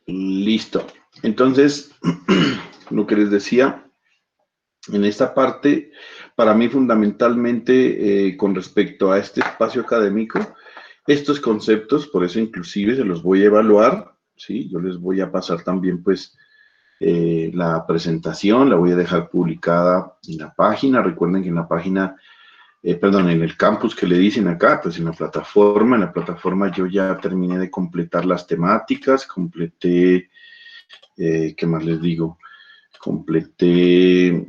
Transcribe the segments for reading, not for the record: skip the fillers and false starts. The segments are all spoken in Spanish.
Listo. Entonces, lo que les decía, en esta parte, para mí fundamentalmente, con respecto a este espacio académico, estos conceptos, por eso inclusive se los voy a evaluar, ¿sí? Yo les voy a pasar también, pues, la presentación, la voy a dejar publicada en la página. Recuerden que en la página, perdón, en el campus que le dicen acá, pues en la plataforma yo ya terminé de completar las temáticas, completé, ¿qué más les digo? Completé,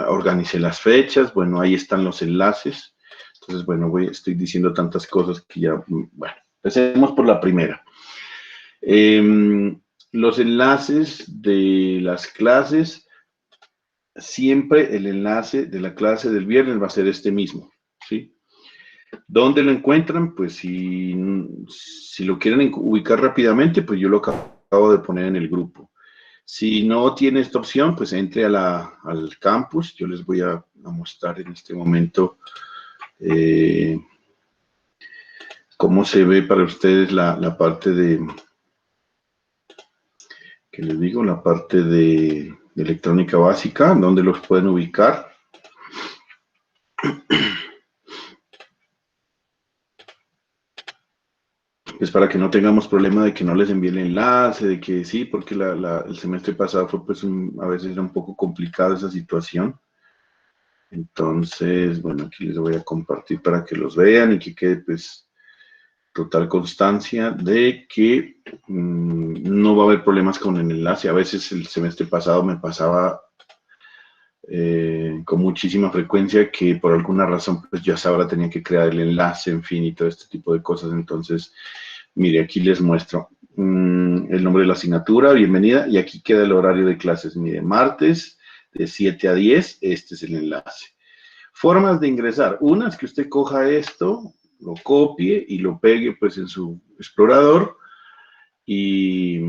organicé las fechas, bueno, ahí están los enlaces. Entonces, bueno, estoy diciendo tantas cosas que ya, bueno, empecemos por la primera. Los enlaces de las clases, siempre el enlace de la clase del viernes va a ser este mismo, ¿sí? ¿Dónde lo encuentran? Pues si lo quieren ubicar rápidamente, pues yo lo acabo de poner en el grupo. Si no tiene esta opción, pues entre al campus. Yo les voy a mostrar en este momento cómo se ve para ustedes la parte de, que les digo, la parte de electrónica básica, donde los pueden ubicar. Pues para que no tengamos problema de que no les envíe el enlace, de que sí, porque el semestre pasado fue pues a veces era un poco complicada esa situación. Entonces, bueno, aquí les voy a compartir para que los vean y que quede pues total constancia de que no va a haber problemas con el enlace. A veces el semestre pasado me pasaba con muchísima frecuencia que por alguna razón pues ya ahora tenía que crear el enlace, en fin, y todo este tipo de cosas. Entonces, mire, aquí les muestro el nombre de la asignatura, bienvenida, y aquí queda el horario de clases. Mire, martes de 7 a 10, este es el enlace. Formas de ingresar. Una es que usted coja esto, lo copie y lo pegue pues en su explorador y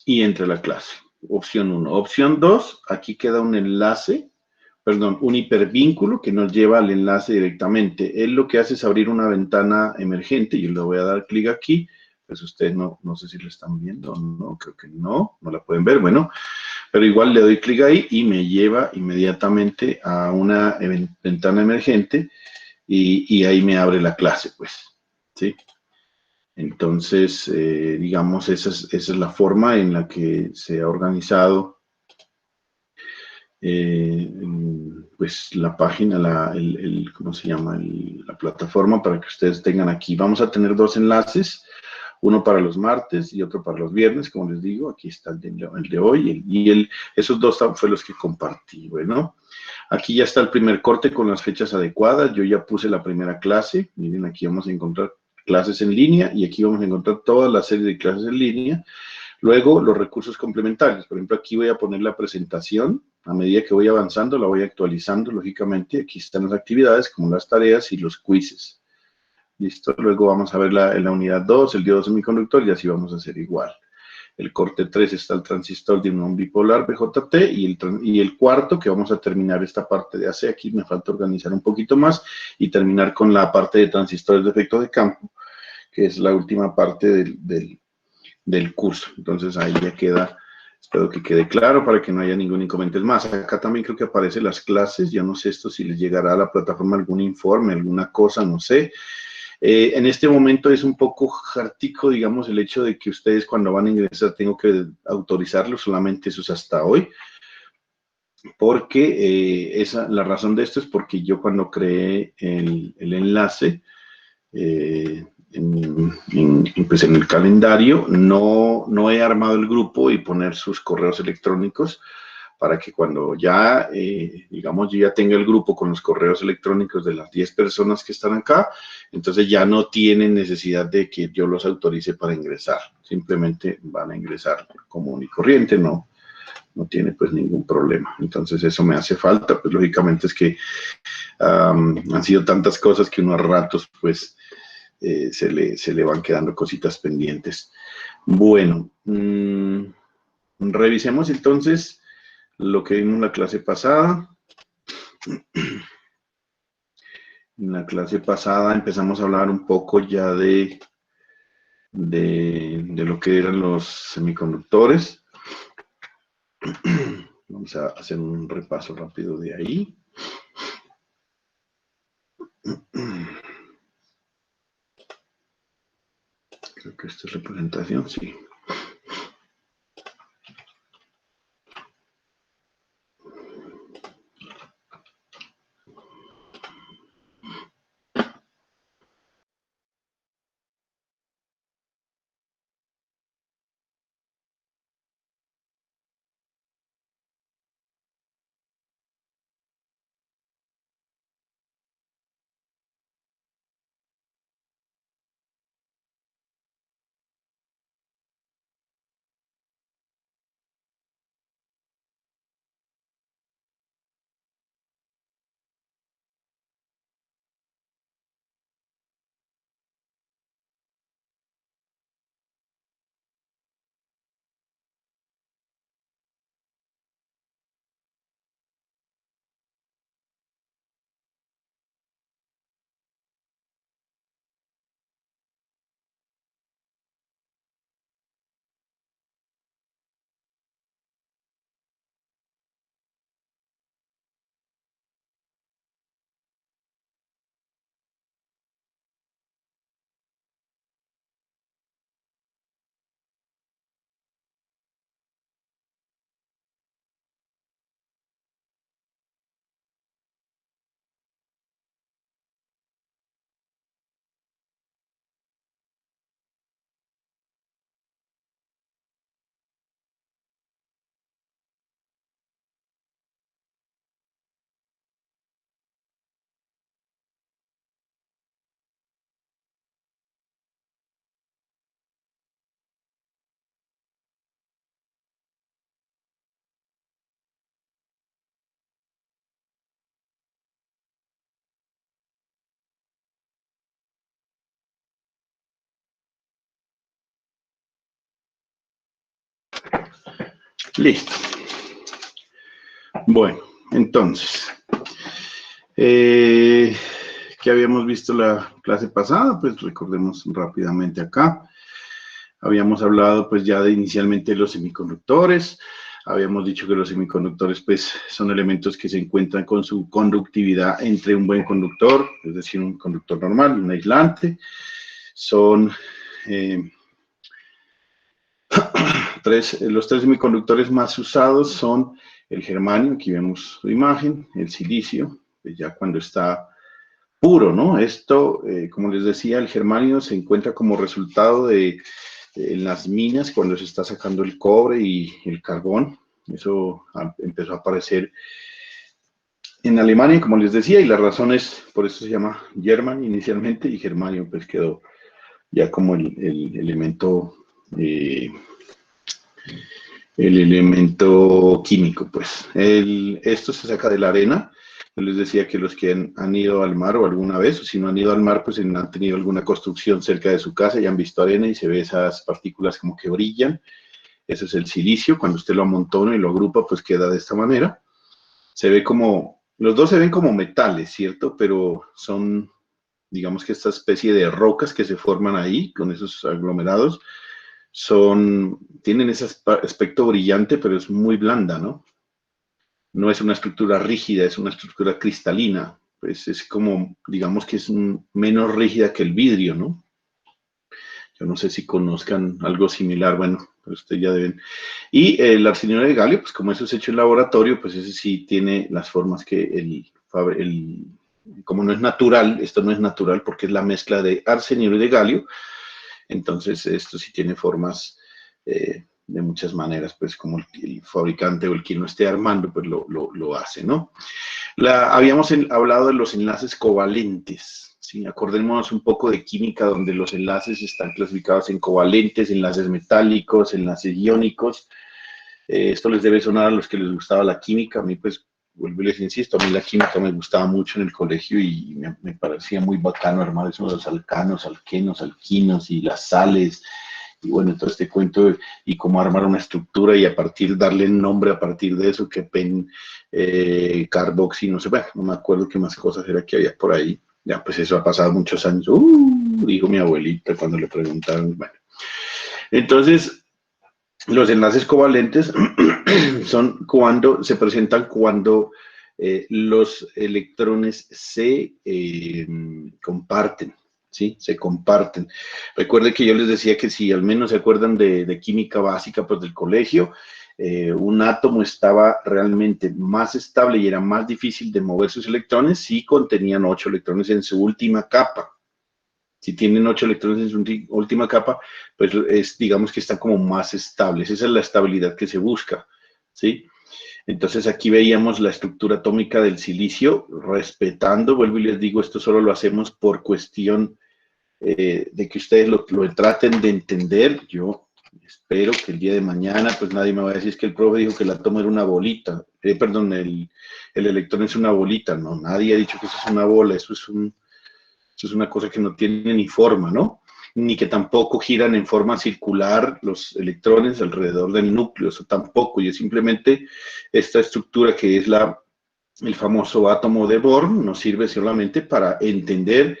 entre a la clase. Opción 1. Opción 2, aquí queda un enlace, perdón, un hipervínculo que nos lleva al enlace directamente. Él lo que hace es abrir una ventana emergente. Yo le voy a dar clic aquí. Pues ustedes no sé si lo están viendo, no, creo que no la pueden ver. Bueno, pero igual le doy clic ahí y me lleva inmediatamente a una ventana emergente y ahí me abre la clase, pues, ¿sí? Entonces, digamos, esa es la forma en la que se ha organizado pues la página, ¿cómo se llama? La plataforma para que ustedes tengan aquí. Vamos a tener dos enlaces, uno para los martes y otro para los viernes, como les digo. Aquí está el de hoy esos dos fue los que compartí. Bueno, aquí ya está el primer corte con las fechas adecuadas. Yo ya puse la primera clase. Miren, aquí vamos a encontrar clases en línea y aquí vamos a encontrar toda la serie de clases en línea. Luego, los recursos complementarios. Por ejemplo, aquí voy a poner la presentación. A medida que voy avanzando, la voy actualizando, lógicamente. Aquí están las actividades, como las tareas y los quizzes. ¿Listo? Luego vamos a ver en la unidad 2, el diodo semiconductor, y así vamos a hacer igual. El corte 3 está el transistor de un bipolar BJT y el cuarto, que vamos a terminar esta parte de AC. Aquí me falta organizar un poquito más y terminar con la parte de transistores de efecto de campo, que es la última parte del curso. Entonces ahí ya queda, espero que quede claro para que no haya ningún inconveniente más. Acá también creo que aparecen las clases. Yo no sé esto si les llegará a la plataforma algún informe, alguna cosa, no sé. En este momento es un poco jartico, digamos, el hecho de que ustedes cuando van a ingresar tengo que autorizarlo, solamente eso es hasta hoy, porque la razón de esto es porque yo cuando creé el enlace, pues en el calendario, no he armado el grupo y poner sus correos electrónicos para que cuando ya, digamos, yo ya tenga el grupo con los correos electrónicos de las 10 personas que están acá, entonces ya no tienen necesidad de que yo los autorice para ingresar, simplemente van a ingresar común y corriente, no tiene pues ningún problema. Entonces eso me hace falta, pues lógicamente es que han sido tantas cosas que uno a ratos pues se le van quedando cositas pendientes. Bueno, revisemos entonces lo que vimos en la clase pasada. En la clase pasada empezamos a hablar un poco ya de de lo que eran los semiconductores. Vamos a hacer un repaso rápido de ahí. Creo que esta es representación, sí. Listo. Bueno, entonces, ¿qué habíamos visto la clase pasada? Pues recordemos rápidamente acá. Habíamos hablado pues ya de inicialmente de los semiconductores. Habíamos dicho que los semiconductores pues son elementos que se encuentran con su conductividad entre un buen conductor, es decir, un conductor normal, un aislante. Son los tres semiconductores más usados son el germanio, aquí vemos su imagen, el silicio, pues ya cuando está puro, ¿no? Esto, como les decía, el germanio se encuentra como resultado de en las minas cuando se está sacando el cobre y el carbón. Eso empezó a aparecer en Alemania, como les decía, y la razón es, por eso se llama German inicialmente, y germanio pues quedó ya como el elemento químico, pues. Esto se saca de la arena. Yo les decía que los que han ido al mar o alguna vez, o si no han ido al mar, pues han tenido alguna construcción cerca de su casa y han visto arena y se ve esas partículas como que brillan. Eso es el silicio. Cuando usted lo amontona y lo agrupa, pues queda de esta manera. Se ve como, los dos se ven como metales, ¿cierto? Pero son, digamos que esta especie de rocas que se forman ahí, con esos aglomerados, tienen ese aspecto brillante, pero es muy blanda, ¿no? No es una estructura rígida, es una estructura cristalina. Pues es como, digamos que es menos rígida que el vidrio, ¿no? Yo no sé si conozcan algo similar, bueno, pero ustedes ya deben. Y el arsenio de galio, pues como eso es hecho en laboratorio, pues ese sí tiene las formas que como no es natural, esto no es natural porque es la mezcla de arsenio y de galio, entonces esto sí tiene formas de muchas maneras, pues como el fabricante o el quien lo esté armando, pues lo hace, ¿no? Habíamos hablado de los enlaces covalentes, ¿sí? Acordémonos un poco de química, donde los enlaces están clasificados en covalentes, enlaces metálicos, enlaces iónicos. Esto les debe sonar a los que les gustaba la química. A mí, pues, vuelvo y les insisto, a mí la química me gustaba mucho en el colegio y me parecía muy bacano armar eso, los alcanos, alquenos, alquinos y las sales. Y bueno, todo este cuento y cómo armar una estructura y a partir, darle el nombre a partir de eso, que carboxy, no sé, bueno, no me acuerdo qué más cosas era que había por ahí. Ya, pues eso ha pasado muchos años. Dijo mi abuelita cuando le preguntaron, bueno. Entonces, los enlaces covalentes se presentan cuando los electrones se comparten, ¿sí? Se comparten. Recuerden que yo les decía que si al menos se acuerdan de química básica, pues del colegio, un átomo estaba realmente más estable y era más difícil de mover sus electrones si contenían 8 electrones en su última capa. Si tienen 8 electrones en su última capa, pues digamos que están como más estables. Esa es la estabilidad que se busca, ¿sí? Entonces aquí veíamos la estructura atómica del silicio, respetando, vuelvo y les digo, esto solo lo hacemos por cuestión de que ustedes lo traten de entender. Yo espero que el día de mañana, pues nadie me va a decir que el profe dijo que el átomo era una bolita, perdón, el electrón es una bolita. No, nadie ha dicho que eso es una bola, eso es una cosa que no tiene ni forma, ¿no? Ni que tampoco giran en forma circular los electrones alrededor del núcleo, eso tampoco, y es simplemente esta estructura que es el famoso átomo de Bohr, nos sirve solamente para entender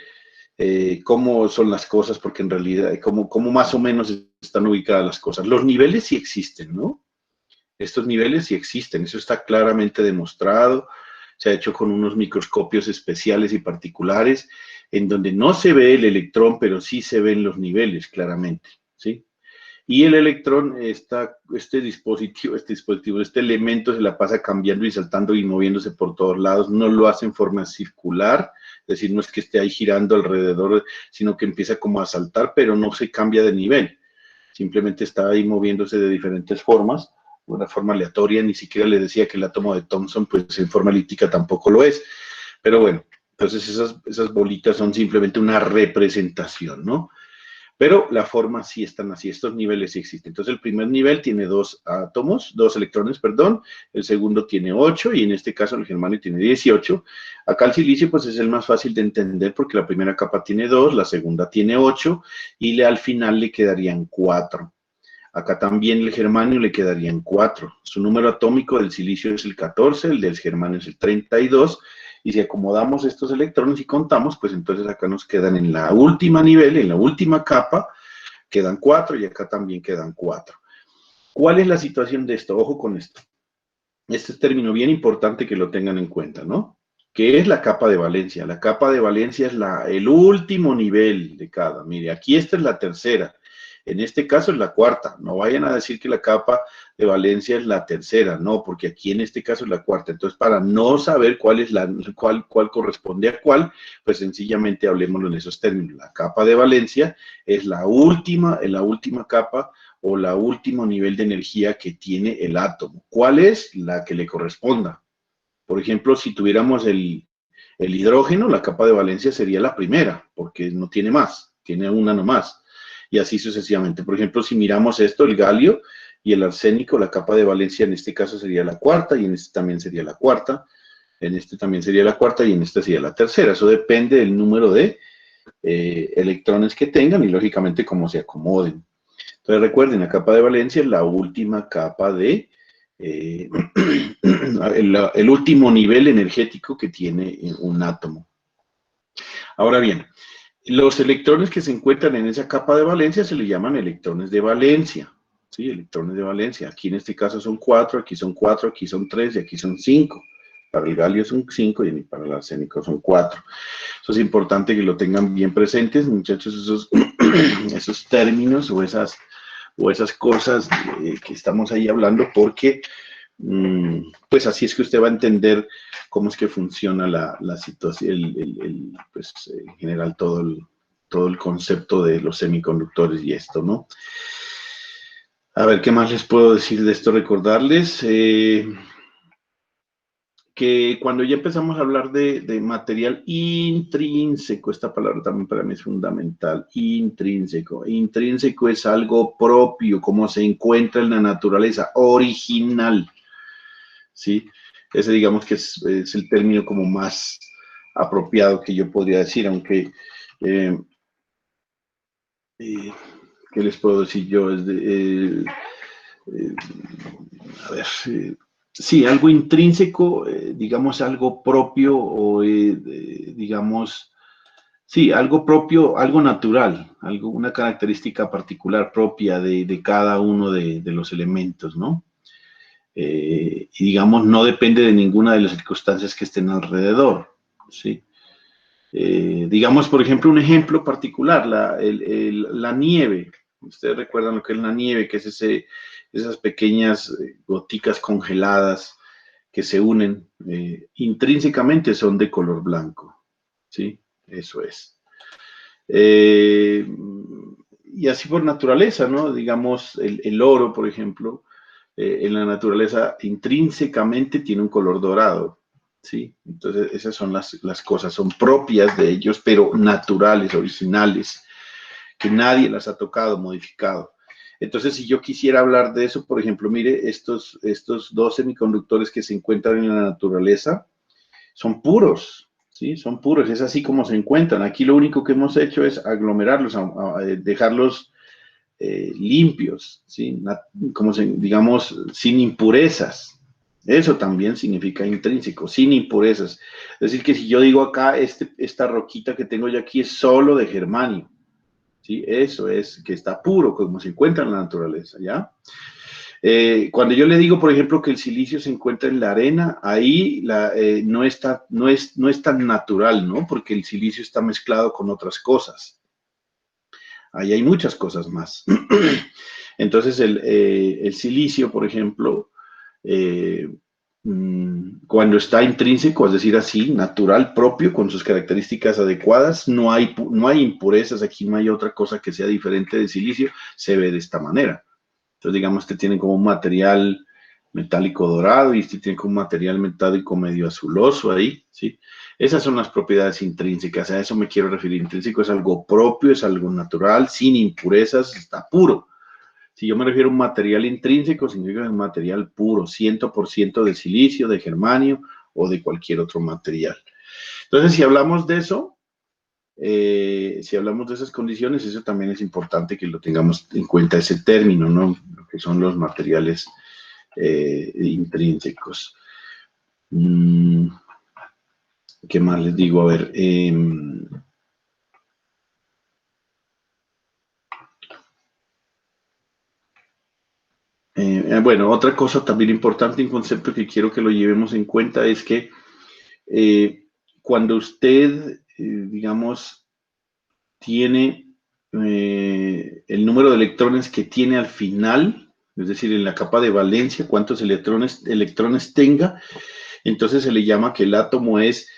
cómo son las cosas, porque en realidad, cómo más o menos están ubicadas las cosas. Los niveles sí existen, ¿no? Estos niveles sí existen, eso está claramente demostrado, se ha hecho con unos microscopios especiales y particulares, en donde no se ve el electrón, pero sí se ven los niveles claramente, ¿sí? Y el electrón, este dispositivo, este elemento se la pasa cambiando y saltando y moviéndose por todos lados, no lo hace en forma circular, es decir, no es que esté ahí girando alrededor, sino que empieza como a saltar, pero no se cambia de nivel, simplemente está ahí moviéndose de diferentes formas, de una forma aleatoria, ni siquiera le decía que el átomo de Thomson, pues en forma elíptica tampoco lo es, pero bueno, entonces esas bolitas son simplemente una representación, ¿no? Pero la forma sí están así, estos niveles sí existen. Entonces el primer nivel tiene 2 átomos, 2 electrones, perdón, el segundo tiene 8 y en este caso el germanio tiene 18. Acá el silicio pues es el más fácil de entender porque la primera capa tiene 2, la segunda tiene 8 y al final le quedarían 4. Acá también el germanio le quedarían 4. Su número atómico del silicio es el 14, el del germanio es el 32. Y si acomodamos estos electrones y contamos, pues entonces acá nos quedan en la última nivel, en la última capa, quedan 4 y acá también quedan 4. ¿Cuál es la situación de esto? Ojo con esto. Este es término bien importante que lo tengan en cuenta, ¿no? ¿Qué es la capa de valencia? La capa de valencia es el último nivel de cada. Mire, aquí esta es la tercera. En este caso es la cuarta. No vayan a decir que la capa de valencia es la tercera. No, porque aquí en este caso es la cuarta. Entonces, para no saber cuál corresponde a cuál, pues sencillamente hablemoslo en esos términos. La capa de valencia es la última capa o el último nivel de energía que tiene el átomo. ¿Cuál es? La que le corresponda. Por ejemplo, si tuviéramos el hidrógeno, la capa de valencia sería la primera, porque no tiene más, tiene una nomás, y así sucesivamente. Por ejemplo, si miramos esto, el galio y el arsénico, la capa de valencia en este caso sería la cuarta, y en este también sería la cuarta, en este también sería la cuarta, y en este sería la tercera. Eso depende del número de electrones que tengan y, lógicamente, cómo se acomoden. Entonces, recuerden, la capa de valencia es la última capa de el último nivel energético que tiene un átomo. Ahora bien, los electrones que se encuentran en esa capa de valencia se le llaman electrones de valencia. ¿Sí? Electrones de valencia. Aquí en este caso son 4, aquí son 4, aquí son 3 y aquí son 5. Para el galio son 5 y para el arsénico son 4. Eso es importante que lo tengan bien presentes, muchachos, esos términos o esas cosas que estamos ahí hablando, porque pues así es que usted va a entender cómo es que funciona la situación, pues en general todo el concepto de los semiconductores y esto, ¿no? A ver, ¿qué más les puedo decir de esto? Recordarles que cuando ya empezamos a hablar de material intrínseco, esta palabra también para mí es fundamental, intrínseco. Intrínseco es algo propio, como se encuentra en la naturaleza, original, ¿sí? Ese digamos que es el término como más apropiado que yo podría decir, aunque, ¿qué les puedo decir yo? A ver, sí, algo intrínseco, digamos algo propio o digamos Sí, algo propio, algo natural, una característica particular propia de cada uno de los elementos, ¿no? Y digamos, no depende de ninguna de las circunstancias que estén alrededor, ¿sí? Digamos, por ejemplo, un ejemplo particular, la nieve. Ustedes recuerdan lo que es la nieve, que es esas pequeñas goticas congeladas que se unen, intrínsecamente son de color blanco, ¿sí? Eso es. Eh, y así por naturaleza, ¿no? Digamos, el oro, por ejemplo, en la naturaleza intrínsecamente tiene un color dorado, ¿sí? Entonces, esas son las cosas, son propias de ellos, pero naturales, originales, que nadie las ha tocado, modificado. Entonces, si yo quisiera hablar de eso, por ejemplo, mire, estos dos semiconductores que se encuentran en la naturaleza son puros, ¿sí? Son puros, es así como se encuentran. Aquí lo único que hemos hecho es aglomerarlos, dejarlos limpios, ¿sí? Como digamos, sin impurezas. Eso también significa intrínseco, sin impurezas. Es decir, que si yo digo acá, esta roquita que tengo yo aquí es solo de germanio, ¿sí? Eso es que está puro, como se encuentra en la naturaleza, ¿ya? Cuando yo le digo, por ejemplo, que el silicio se encuentra en la arena, ahí no es tan natural, ¿no? Porque el silicio está mezclado con otras cosas. Ahí hay muchas cosas más. Entonces, el silicio, por ejemplo, cuando está intrínseco, es decir, así, natural, propio, con sus características adecuadas, no hay impurezas, aquí no hay otra cosa que sea diferente de silicio, se ve de esta manera. Entonces, digamos que tienen como un material metálico dorado y este tiene como un material metálico medio azuloso ahí, ¿sí? Esas son las propiedades intrínsecas, a eso me quiero referir. Intrínseco es algo propio, es algo natural, sin impurezas, está puro. Si yo me refiero a un material intrínseco, significa que es un material puro, 100% de silicio, de germanio o de cualquier otro material. Entonces, si hablamos de eso, si hablamos de esas condiciones, eso también es importante que lo tengamos en cuenta, ese término, ¿no? Lo que son los materiales intrínsecos. ¿Qué más les digo? A ver, bueno, otra cosa también importante, un concepto que quiero que lo llevemos en cuenta es que cuando usted, digamos, tiene el número de electrones que tiene al final, es decir, en la capa de valencia, cuántos electrones tenga, entonces se le llama que el átomo es,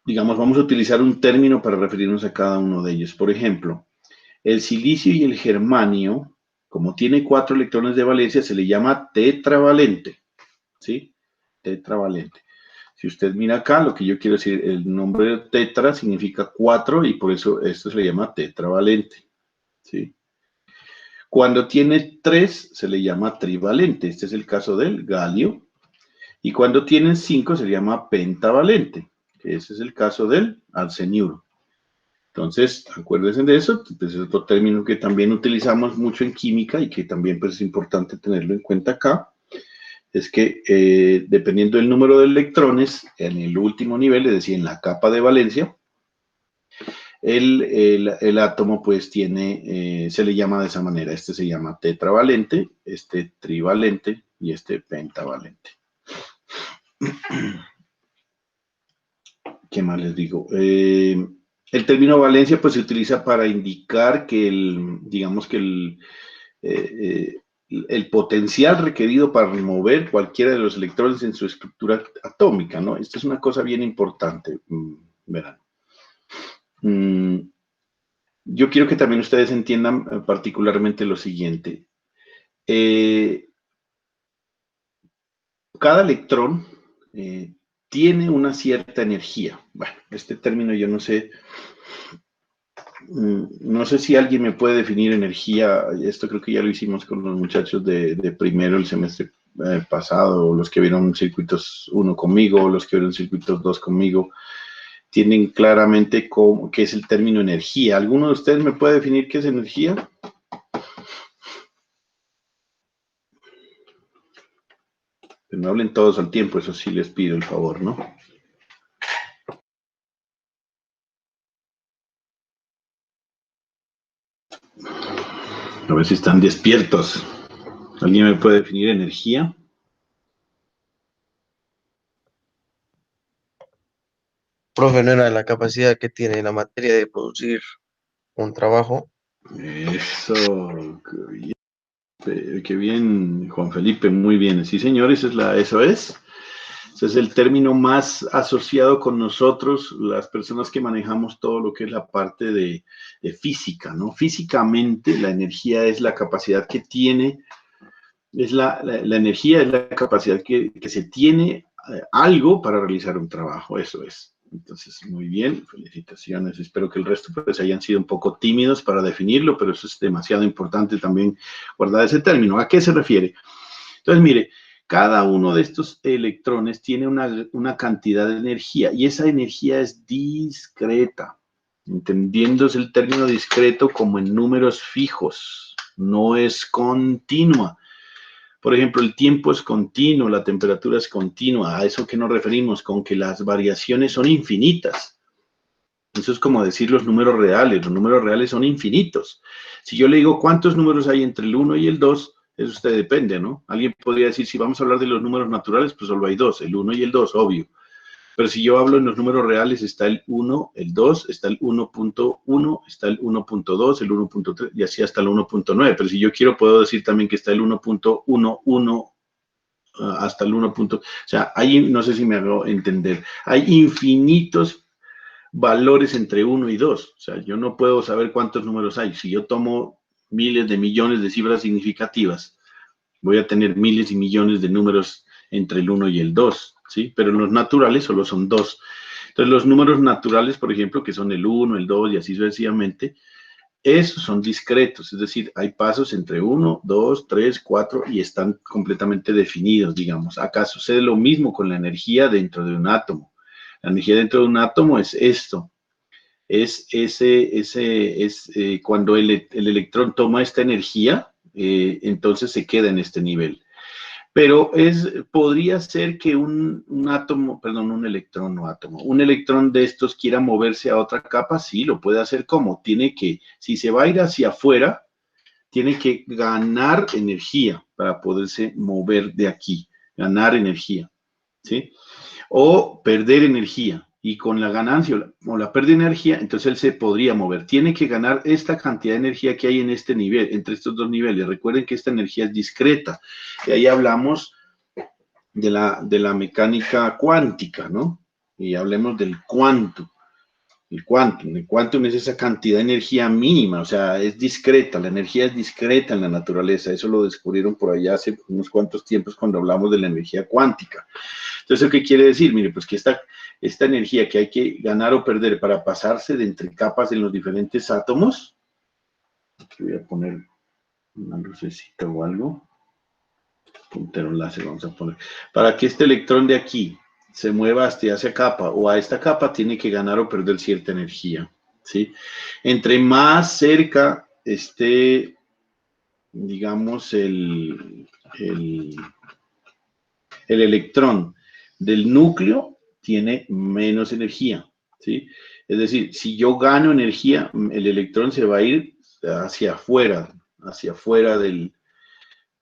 digamos, vamos a utilizar un término para referirnos a cada uno de ellos. Por ejemplo, el silicio y el germanio, como tiene 4 electrones de valencia, se le llama tetravalente, ¿sí? Tetravalente. Si usted mira acá, lo que yo quiero decir, el nombre tetra significa 4 y por eso esto se le llama tetravalente, ¿sí? Cuando tiene 3 se le llama trivalente, este es el caso del galio, y cuando tiene 5 se le llama pentavalente, que ese es el caso del arseniuro. Entonces, acuérdense de eso, pues es otro término que también utilizamos mucho en química y que también pues, es importante tenerlo en cuenta acá, es que dependiendo del número de electrones, en el último nivel, es decir, en la capa de valencia, el átomo pues tiene, se le llama de esa manera, este se llama tetravalente, este trivalente y este pentavalente. ¿Qué más les digo? El término valencia pues se utiliza para indicar que digamos que el potencial requerido para remover cualquiera de los electrones en su estructura atómica, ¿no? Esta es una cosa bien importante, verán. Yo quiero que también ustedes entiendan particularmente lo siguiente. Cada electrón tiene una cierta energía. Bueno, este término yo no sé. No sé si alguien me puede definir energía. Esto creo que ya lo hicimos con los muchachos de primero el semestre pasado, o los que vieron circuitos 1 conmigo, o los que vieron circuitos 2 conmigo, tienen claramente qué es el término energía. ¿Alguno de ustedes me puede definir qué es energía? Pero no hablen todos al tiempo, eso sí les pido el favor, ¿no? A ver si están despiertos. ¿Alguien me puede definir energía? Profe, ¿no era la capacidad que tiene la materia de producir un trabajo? Eso, qué bien, Juan Felipe, muy bien. Sí, señores, eso es. Ese es el término más asociado con nosotros, las personas que manejamos todo lo que es la parte de física, ¿no? Físicamente, la energía es la capacidad que tiene, es la energía es la capacidad que se tiene algo para realizar un trabajo, eso es. Entonces, muy bien, felicitaciones. Espero que el resto pues hayan sido un poco tímidos para definirlo, pero eso es demasiado importante también guardar ese término. ¿A qué se refiere? Entonces, mire, cada uno de estos electrones tiene una cantidad de energía y esa energía es discreta, entendiéndose el término discreto como en números fijos, no es continua. Por ejemplo, el tiempo es continuo, la temperatura es continua. ¿A eso que nos referimos? Con que las variaciones son infinitas. Eso es como decir los números reales. Los números reales son infinitos. Si yo le digo cuántos números hay entre el 1 y el 2, eso usted depende, ¿no? Alguien podría decir, si vamos a hablar de los números naturales, pues solo hay dos, el 1 y el 2, obvio. Pero si yo hablo en los números reales, está el 1, el 2, está el 1.1, está el 1.2, el 1.3 y así hasta el 1.9. Pero si yo quiero, puedo decir también que está el 1.11 hasta el 1. O sea, hay, no sé si me hago entender, hay infinitos valores entre 1 y 2. O sea, yo no puedo saber cuántos números hay. Si yo tomo miles de millones de cifras significativas, voy a tener miles y millones de números entre el 1 y el 2, ¿sí? Pero los naturales solo son 2. Entonces, los números naturales, por ejemplo, que son el 1, el 2 y así sucesivamente, esos son discretos, es decir, hay pasos entre 1, 2, 3, 4 y están completamente definidos, digamos. Acá sucede lo mismo con la energía dentro de un átomo. La energía dentro de un átomo es esto, cuando el electrón toma esta energía, entonces se queda en este nivel. Pero podría ser que un átomo, perdón, un electrón, no átomo, un electrón de estos quiera moverse a otra capa, sí, lo puede hacer como, tiene que, si se va a ir hacia afuera, tiene que ganar energía para poderse mover de aquí, ganar energía, ¿sí? O perder energía. Y con la ganancia o la pérdida de energía, entonces él se podría mover. Tiene que ganar esta cantidad de energía que hay en este nivel, entre estos dos niveles. Recuerden que esta energía es discreta. Y ahí hablamos de la mecánica cuántica, ¿no? Y hablemos del quantum. El quantum es esa cantidad de energía mínima, o sea, es discreta, la energía es discreta en la naturaleza, eso lo descubrieron por allá hace unos cuantos tiempos cuando hablamos de la energía cuántica. Entonces, ¿qué quiere decir? Mire, pues que esta energía que hay que ganar o perder para pasarse de entre capas en los diferentes átomos, aquí voy a poner una lucecita o algo, puntero láser vamos a poner, para que este electrón de aquí se mueva hasta esa capa o a esta capa tiene que ganar o perder cierta energía, ¿sí? Entre más cerca esté, digamos, el electrón del núcleo, tiene menos energía, ¿sí? Es decir, si yo gano energía, el electrón se va a ir hacia afuera del,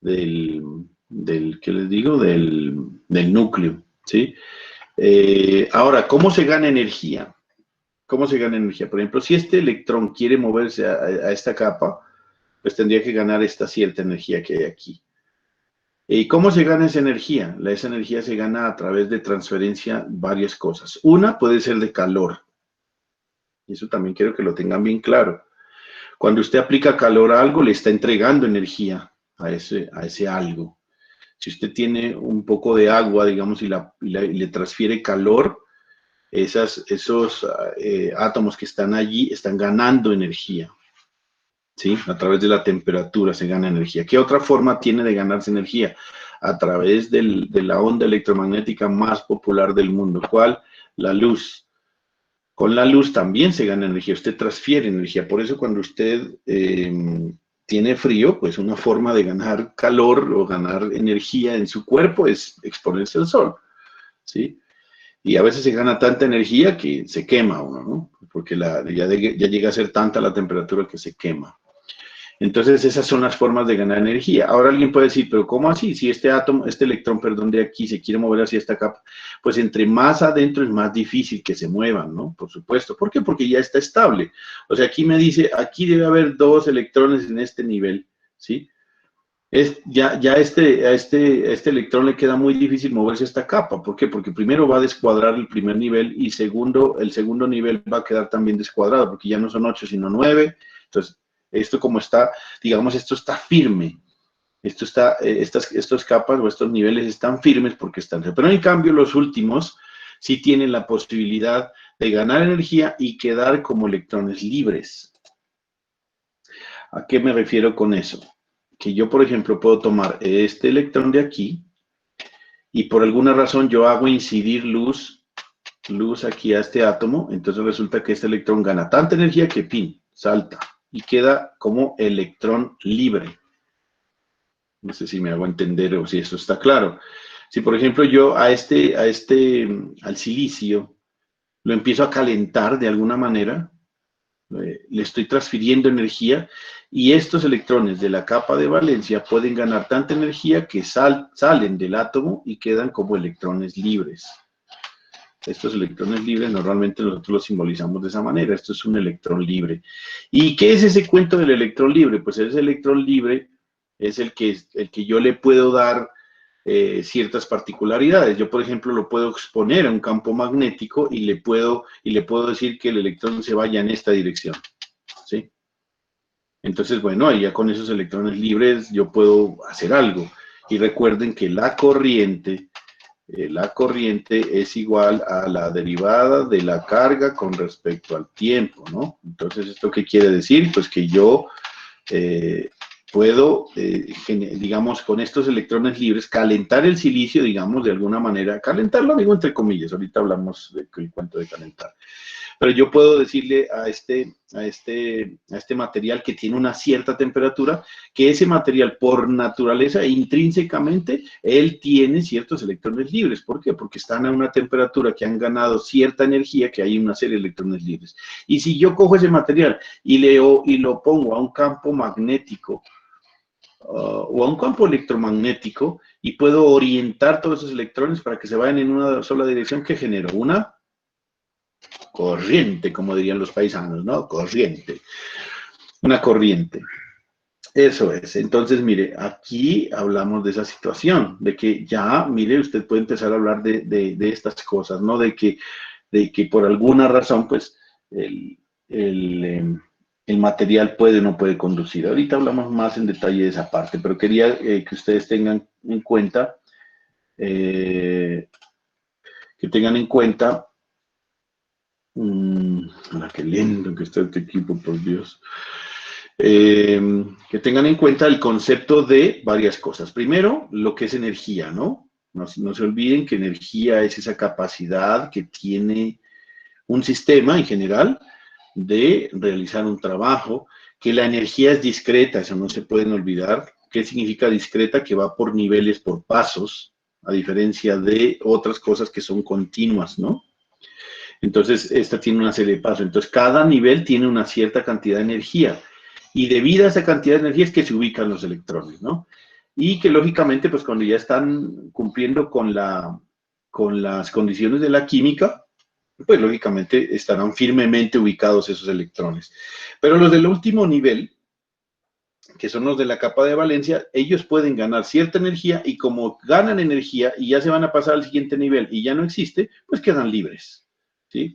¿qué les digo? Del núcleo, ¿sí? Ahora, ¿cómo se gana energía? ¿Cómo se gana energía? Por ejemplo, si este electrón quiere moverse a esta capa, pues tendría que ganar esta cierta energía que hay aquí. ¿Y cómo se gana esa energía? Esa energía se gana a través de transferencia varias cosas. Una puede ser de calor. Y eso también quiero que lo tengan bien claro. Cuando usted aplica calor a algo, le está entregando energía a ese algo. Si usted tiene un poco de agua, digamos, y le transfiere calor, esos átomos que están allí están ganando energía, ¿sí? A través de la temperatura se gana energía. ¿Qué otra forma tiene de ganarse energía? A través de la onda electromagnética más popular del mundo. ¿Cuál? La luz. Con la luz también se gana energía, usted transfiere energía. Por eso cuando usted tiene frío, pues una forma de ganar calor o ganar energía en su cuerpo es exponerse al sol, ¿sí? Y a veces se gana tanta energía que se quema uno, ¿no? Porque ya llega a ser tanta la temperatura que se quema. Entonces, esas son las formas de ganar energía. Ahora alguien puede decir, pero ¿cómo así? Si este átomo, este electrón, perdón, de aquí se quiere mover hacia esta capa, pues entre más adentro es más difícil que se muevan, ¿no? Por supuesto. ¿Por qué? Porque ya está estable. O sea, aquí me dice, aquí debe haber 2 electrones en este nivel, ¿sí? A este electrón le queda muy difícil moverse a esta capa. ¿Por qué? Porque primero va a descuadrar el primer nivel y segundo, el segundo nivel va a quedar también descuadrado, porque ya no son 8, sino 9. Entonces, esto como está, digamos, esto está firme. Estas capas o estos niveles están firmes porque están. Pero en cambio, los últimos sí tienen la posibilidad de ganar energía y quedar como electrones libres. ¿A qué me refiero con eso? Que yo, por ejemplo, puedo tomar este electrón de aquí y por alguna razón yo hago incidir luz aquí a este átomo, entonces resulta que este electrón gana tanta energía que, pin, salta y queda como electrón libre. No sé si me hago entender o si eso está claro. Si, por ejemplo, yo al silicio, lo empiezo a calentar de alguna manera, le estoy transfiriendo energía y estos electrones de la capa de valencia pueden ganar tanta energía que salen del átomo y quedan como electrones libres. Estos electrones libres normalmente nosotros los simbolizamos de esa manera. Esto es un electrón libre. ¿Y qué es ese cuento del electrón libre? Pues ese electrón libre es el que yo le puedo dar ciertas particularidades. Yo, por ejemplo, lo puedo exponer a un campo magnético y le puedo decir que el electrón se vaya en esta dirección, ¿sí? Entonces, bueno, ahí ya con esos electrones libres yo puedo hacer algo. Y recuerden que la corriente es igual a la derivada de la carga con respecto al tiempo, ¿no? Entonces, ¿esto qué quiere decir? Pues que yo puedo, digamos, con estos electrones libres, calentar el silicio, digamos, de alguna manera, calentarlo, digo entre comillas, ahorita hablamos del cuento de calentar, pero yo puedo decirle a este material que tiene una cierta temperatura, que ese material por naturaleza e intrínsecamente, él tiene ciertos electrones libres. ¿Por qué? Porque están a una temperatura que han ganado cierta energía, que hay una serie de electrones libres. Y si yo cojo ese material y lo pongo a un campo magnético, o a un campo electromagnético, y puedo orientar todos esos electrones para que se vayan en una sola dirección, ¿qué genero? Una corriente, como dirían los paisanos, ¿no? Corriente. Una corriente. Eso es. Entonces, mire, aquí hablamos de esa situación, de que ya, mire, usted puede empezar a hablar de estas cosas, ¿no? De que por alguna razón, pues, el material puede o no puede conducir. Ahorita hablamos más en detalle de esa parte, pero quería que ustedes tengan en cuenta, qué lento que está este equipo, por Dios. Que tengan en cuenta el concepto de varias cosas. Primero, lo que es energía, ¿no? No se olviden que energía es esa capacidad que tiene un sistema en general de realizar un trabajo, que la energía es discreta, eso no se pueden olvidar. ¿Qué significa discreta? Que va por niveles, por pasos, a diferencia de otras cosas que son continuas, ¿no? Entonces, esta tiene una serie de pasos. Entonces, cada nivel tiene una cierta cantidad de energía. Y debido a esa cantidad de energía es que se ubican los electrones, ¿no? Y que lógicamente, pues cuando ya están cumpliendo con las condiciones de la química, pues lógicamente estarán firmemente ubicados esos electrones. Pero los del último nivel, que son los de la capa de valencia, ellos pueden ganar cierta energía y como ganan energía y ya se van a pasar al siguiente nivel y ya no existe, pues quedan libres, ¿sí?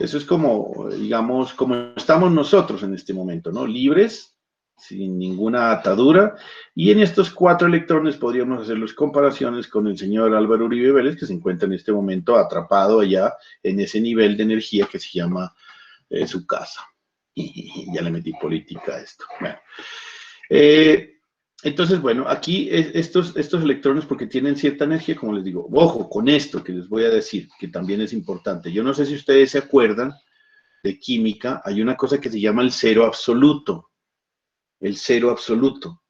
Eso es como, digamos, como estamos nosotros en este momento, ¿no? Libres, sin ninguna atadura. Y en estos 4 electrones podríamos hacer las comparaciones con el señor Álvaro Uribe Vélez, que se encuentra en este momento atrapado allá en ese nivel de energía que se llama su casa. Y ya le metí política a esto. Bueno. Entonces, bueno, aquí estos electrones, porque tienen cierta energía, como les digo, ojo con esto que les voy a decir, que también es importante. Yo no sé si ustedes se acuerdan de química, hay una cosa que se llama el cero absoluto. El cero absoluto.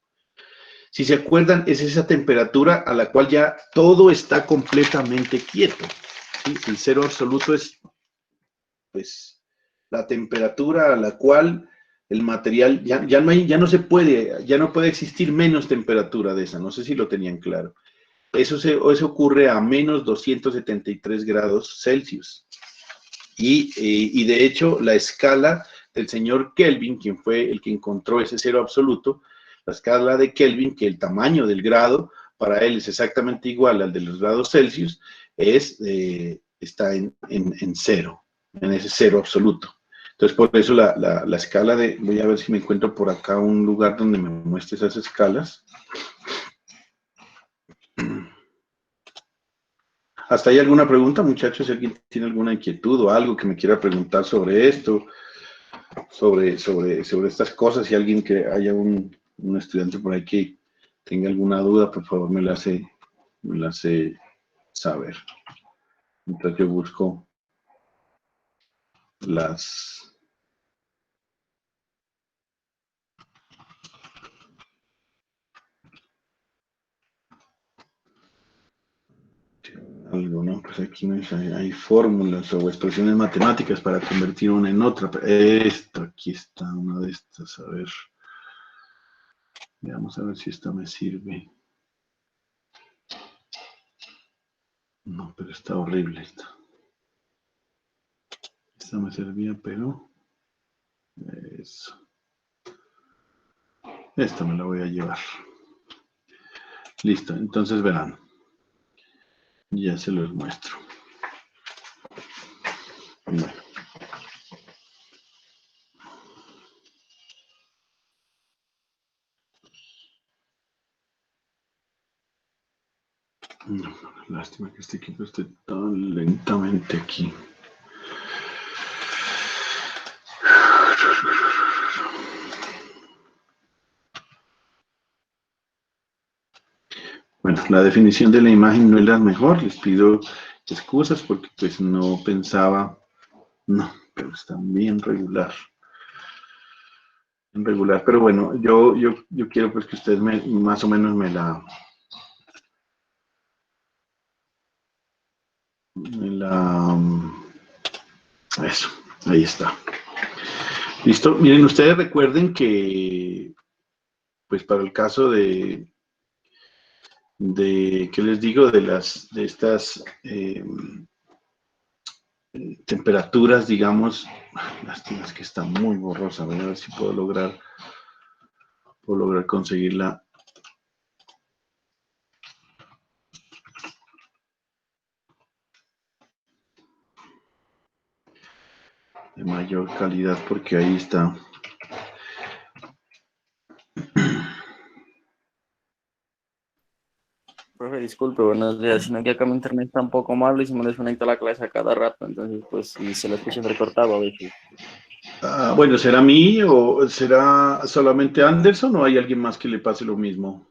Si se acuerdan, es esa temperatura a la cual ya todo está completamente quieto. ¿Sí? El cero absoluto es, pues, la temperatura a la cual el material, ya no hay, ya no puede existir menos temperatura de esa, no sé si lo tenían claro. Eso ocurre a menos 273 grados Celsius. Y de hecho, la escala del señor Kelvin, quien fue el que encontró ese cero absoluto, la escala de Kelvin, que el tamaño del grado para él es exactamente igual al de los grados Celsius, está en cero, en ese cero absoluto. Entonces, por eso la escala de, voy a ver si me encuentro por acá un lugar donde me muestre esas escalas. ¿Hasta ahí alguna pregunta, muchachos? Si alguien tiene alguna inquietud o algo que me quiera preguntar sobre esto, sobre estas cosas, si alguien que haya un estudiante por ahí que tenga alguna duda, por favor me la hace saber. Mientras yo busco las... algo, ¿no? Pues aquí hay fórmulas o expresiones matemáticas para convertir una en otra. Esto, aquí está una de estas, a ver. Vamos a ver si esto me sirve. No, pero está horrible esta. Esta me servía, pero... eso. Esta me la voy a llevar. Listo, entonces verán. Ya se los muestro. Bueno. No, lástima que este equipo esté tan lentamente aquí. Bueno, la definición de la imagen no es la mejor, les pido excusas porque pues no pensaba, no, pero está bien regular. Bien regular, pero bueno, yo quiero pues que ustedes más o menos eso, ahí está. Listo, miren, ustedes recuerden que pues para el caso ¿qué les digo? De estas temperaturas, digamos, lástima, es que está muy borrosa, voy a ver si puedo lograr conseguirla de mayor calidad, porque ahí está. Profe, disculpe, buenos días, sino que acá mi internet está un poco malo y se me desconecta la clase a cada rato, entonces pues y se lo escucha recortado a veces. Bueno, ¿será mí o será solamente Anderson o hay alguien más que le pase lo mismo?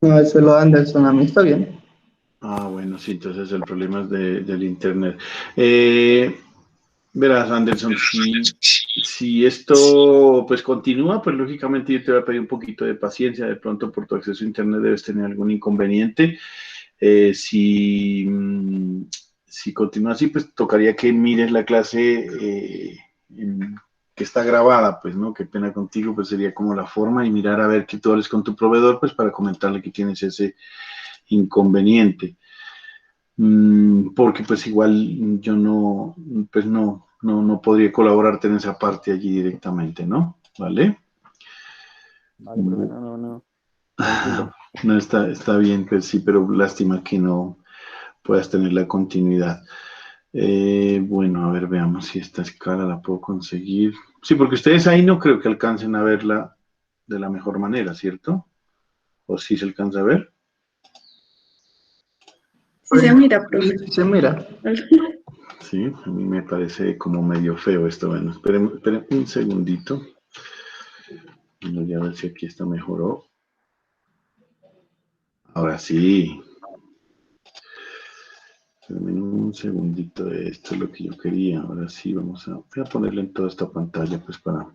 No, es solo Anderson, a mí está bien. Bueno, sí, entonces el problema es del internet. Verás, Anderson, si esto pues continúa, pues lógicamente yo te voy a pedir un poquito de paciencia. De pronto por tu acceso a internet debes tener algún inconveniente. Si continúa así, pues tocaría que mires la clase que está grabada, pues, ¿no? Qué pena contigo, pues sería como la forma y mirar a ver que tú hables con tu proveedor, pues para comentarle que tienes ese inconveniente. Porque pues igual yo no, pues no podría colaborarte en esa parte allí directamente, ¿no? ¿Vale? Vale, profe, no, tranquilo. No, está bien, pues sí, pero lástima que no puedas tener la continuidad. Bueno, a ver, veamos si esta escala la puedo conseguir. Sí, porque ustedes ahí no creo que alcancen a verla de la mejor manera, ¿cierto? ¿O sí se alcanza a ver? Sí se mira, profe. Sí, se mira. Sí, a mí me parece como medio feo esto. Bueno, esperen un segundito. Voy a ver si aquí está mejoró. Ahora sí. Esperen un segundito. Esto es lo que yo quería. Ahora sí, voy a ponerle en toda esta pantalla, pues para...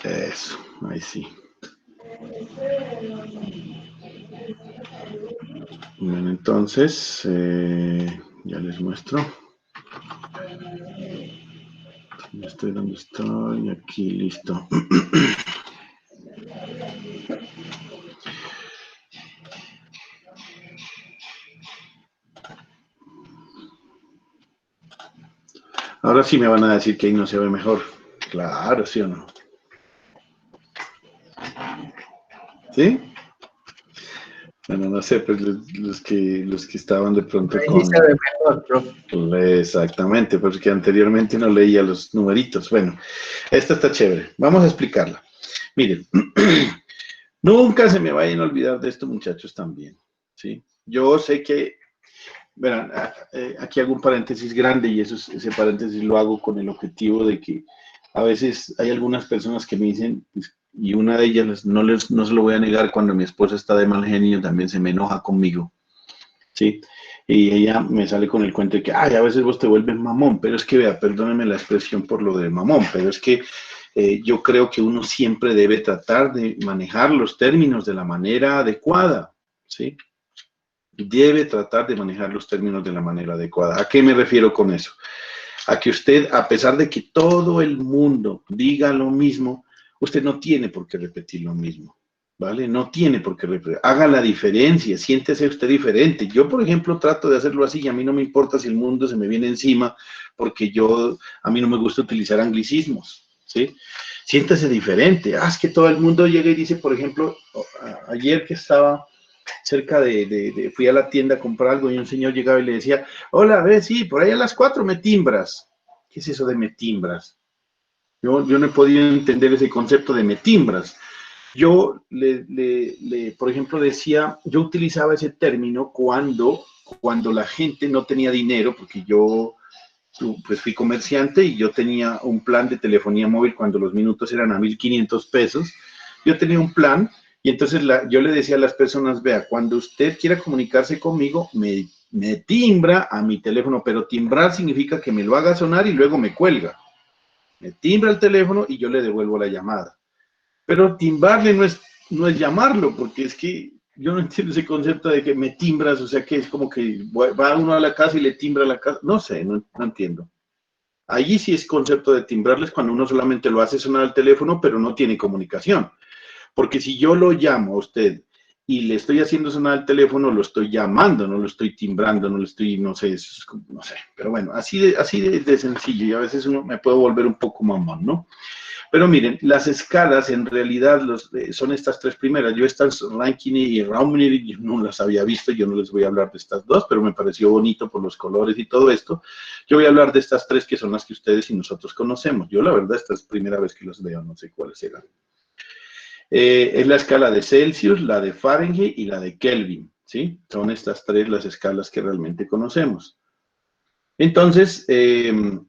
Eso, ahí sí. Bueno, entonces, ya les muestro. Estoy donde estoy, aquí, listo. Ahora sí me van a decir que ahí no se ve mejor. Claro, ¿sí o no? ¿Sí? Bueno, no sé, pues los que estaban de pronto Ahí sí con... se ve mejor, profe. Exactamente, porque anteriormente no leía los numeritos. Bueno, esta está chévere. Vamos a explicarla. Miren, nunca se me vayan a olvidar de esto, muchachos, también. ¿Sí? Yo sé que, verán, aquí hago un paréntesis grande y ese paréntesis lo hago con el objetivo de que a veces hay algunas personas que me dicen, pues, y una de ellas no se lo voy a negar, cuando mi esposa está de mal genio también se me enoja conmigo. ¿Sí? Y ella me sale con el cuento de que, ay, a veces vos te vuelves mamón, pero es que, vea, perdóneme la expresión por lo de mamón, pero es que yo creo que uno siempre debe tratar de manejar los términos de la manera adecuada, ¿sí? Debe tratar de manejar los términos de la manera adecuada. ¿A qué me refiero con eso? A que usted, a pesar de que todo el mundo diga lo mismo, usted no tiene por qué repetir lo mismo. ¿Vale? No tiene por qué repetir. Haga la diferencia, siéntese usted diferente. Yo, por ejemplo, trato de hacerlo así y a mí no me importa si el mundo se me viene encima porque a mí no me gusta utilizar anglicismos, ¿sí? Siéntese diferente. Ah, es que todo el mundo llega y dice, por ejemplo, ayer que estaba cerca fui a la tienda a comprar algo y un señor llegaba y le decía, hola, ve, sí, por ahí a las 4 me timbras. ¿Qué es eso de me timbras? Yo no he podido entender ese concepto de me timbras. Yo, por ejemplo, decía, yo utilizaba ese término cuando la gente no tenía dinero, porque yo pues fui comerciante y yo tenía un plan de telefonía móvil cuando los minutos eran a 1.500 pesos. Yo tenía un plan y entonces yo le decía a las personas, vea, cuando usted quiera comunicarse conmigo, me timbra a mi teléfono, pero timbrar significa que me lo haga sonar y luego me cuelga. Me timbra el teléfono y yo le devuelvo la llamada. Pero timbrarle no es llamarlo, porque es que yo no entiendo ese concepto de que me timbras, o sea que es como que va uno a la casa y le timbra la casa. No sé, no entiendo. Allí sí es concepto de timbrarles cuando uno solamente lo hace sonar al teléfono, pero no tiene comunicación. Porque si yo lo llamo a usted y le estoy haciendo sonar el teléfono, lo estoy llamando, no lo estoy timbrando, no lo estoy, no sé, no sé. Pero bueno, así de sencillo y a veces uno me puede volver un poco mamón, ¿no? Pero miren, las escalas en realidad son estas tres primeras. Yo estas Rankine y Raumnir yo no las había visto, yo no les voy a hablar de estas dos, pero me pareció bonito por los colores y todo esto. Yo voy a hablar de estas tres que son las que ustedes y nosotros conocemos. Yo la verdad esta es la primera vez que los veo, no sé cuáles eran. Es la escala de Celsius, la de Fahrenheit y la de Kelvin, ¿sí? Son estas tres las escalas que realmente conocemos. Entonces, ¿qué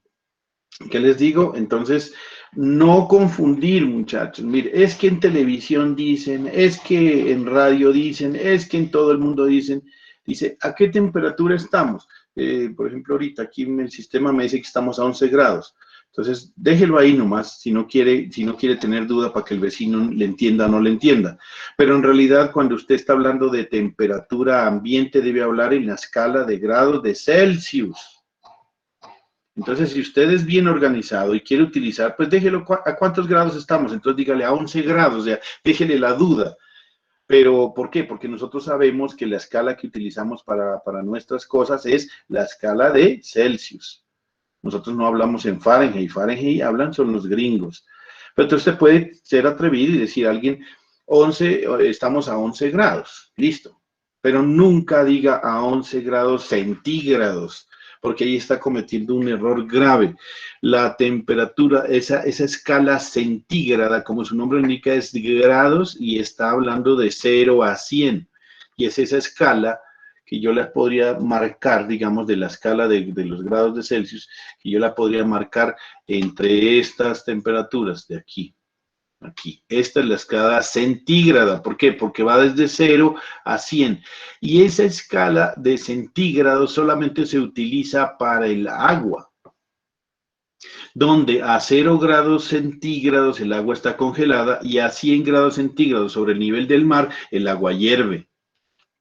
les digo? Entonces, no confundir, muchachos. Mire, es que en televisión dicen, es que en radio dicen, es que en todo el mundo dicen. Dice, ¿a qué temperatura estamos? Por ejemplo, ahorita aquí en el sistema me dice que estamos a 11 grados. Entonces, déjelo ahí nomás, si no quiere tener duda para que el vecino le entienda o no le entienda. Pero en realidad, cuando usted está hablando de temperatura ambiente, debe hablar en la escala de grados de Celsius. Entonces, si usted es bien organizado y quiere utilizar, pues déjelo, ¿a cuántos grados estamos? Entonces dígale a 11 grados, o sea, déjele la duda. Pero, ¿por qué? Porque nosotros sabemos que la escala que utilizamos para nuestras cosas es la escala de Celsius. Nosotros no hablamos en Fahrenheit. Fahrenheit hablan son los gringos. Pero entonces usted puede ser atrevido y decir a alguien, 11, estamos a 11 grados, listo. Pero nunca diga a 11 grados centígrados, porque ahí está cometiendo un error grave. La temperatura, esa escala centígrada, como su nombre indica, es grados y está hablando de 0 a 100. Y es esa escala que yo la podría marcar, digamos, de la escala de los grados de Celsius, que yo la podría marcar entre estas temperaturas de aquí. Aquí, esta es la escala centígrada. ¿Por qué? Porque va desde 0 a 100. Y esa escala de centígrados solamente se utiliza para el agua, donde a 0 grados centígrados el agua está congelada y a 100 grados centígrados sobre el nivel del mar el agua hierve.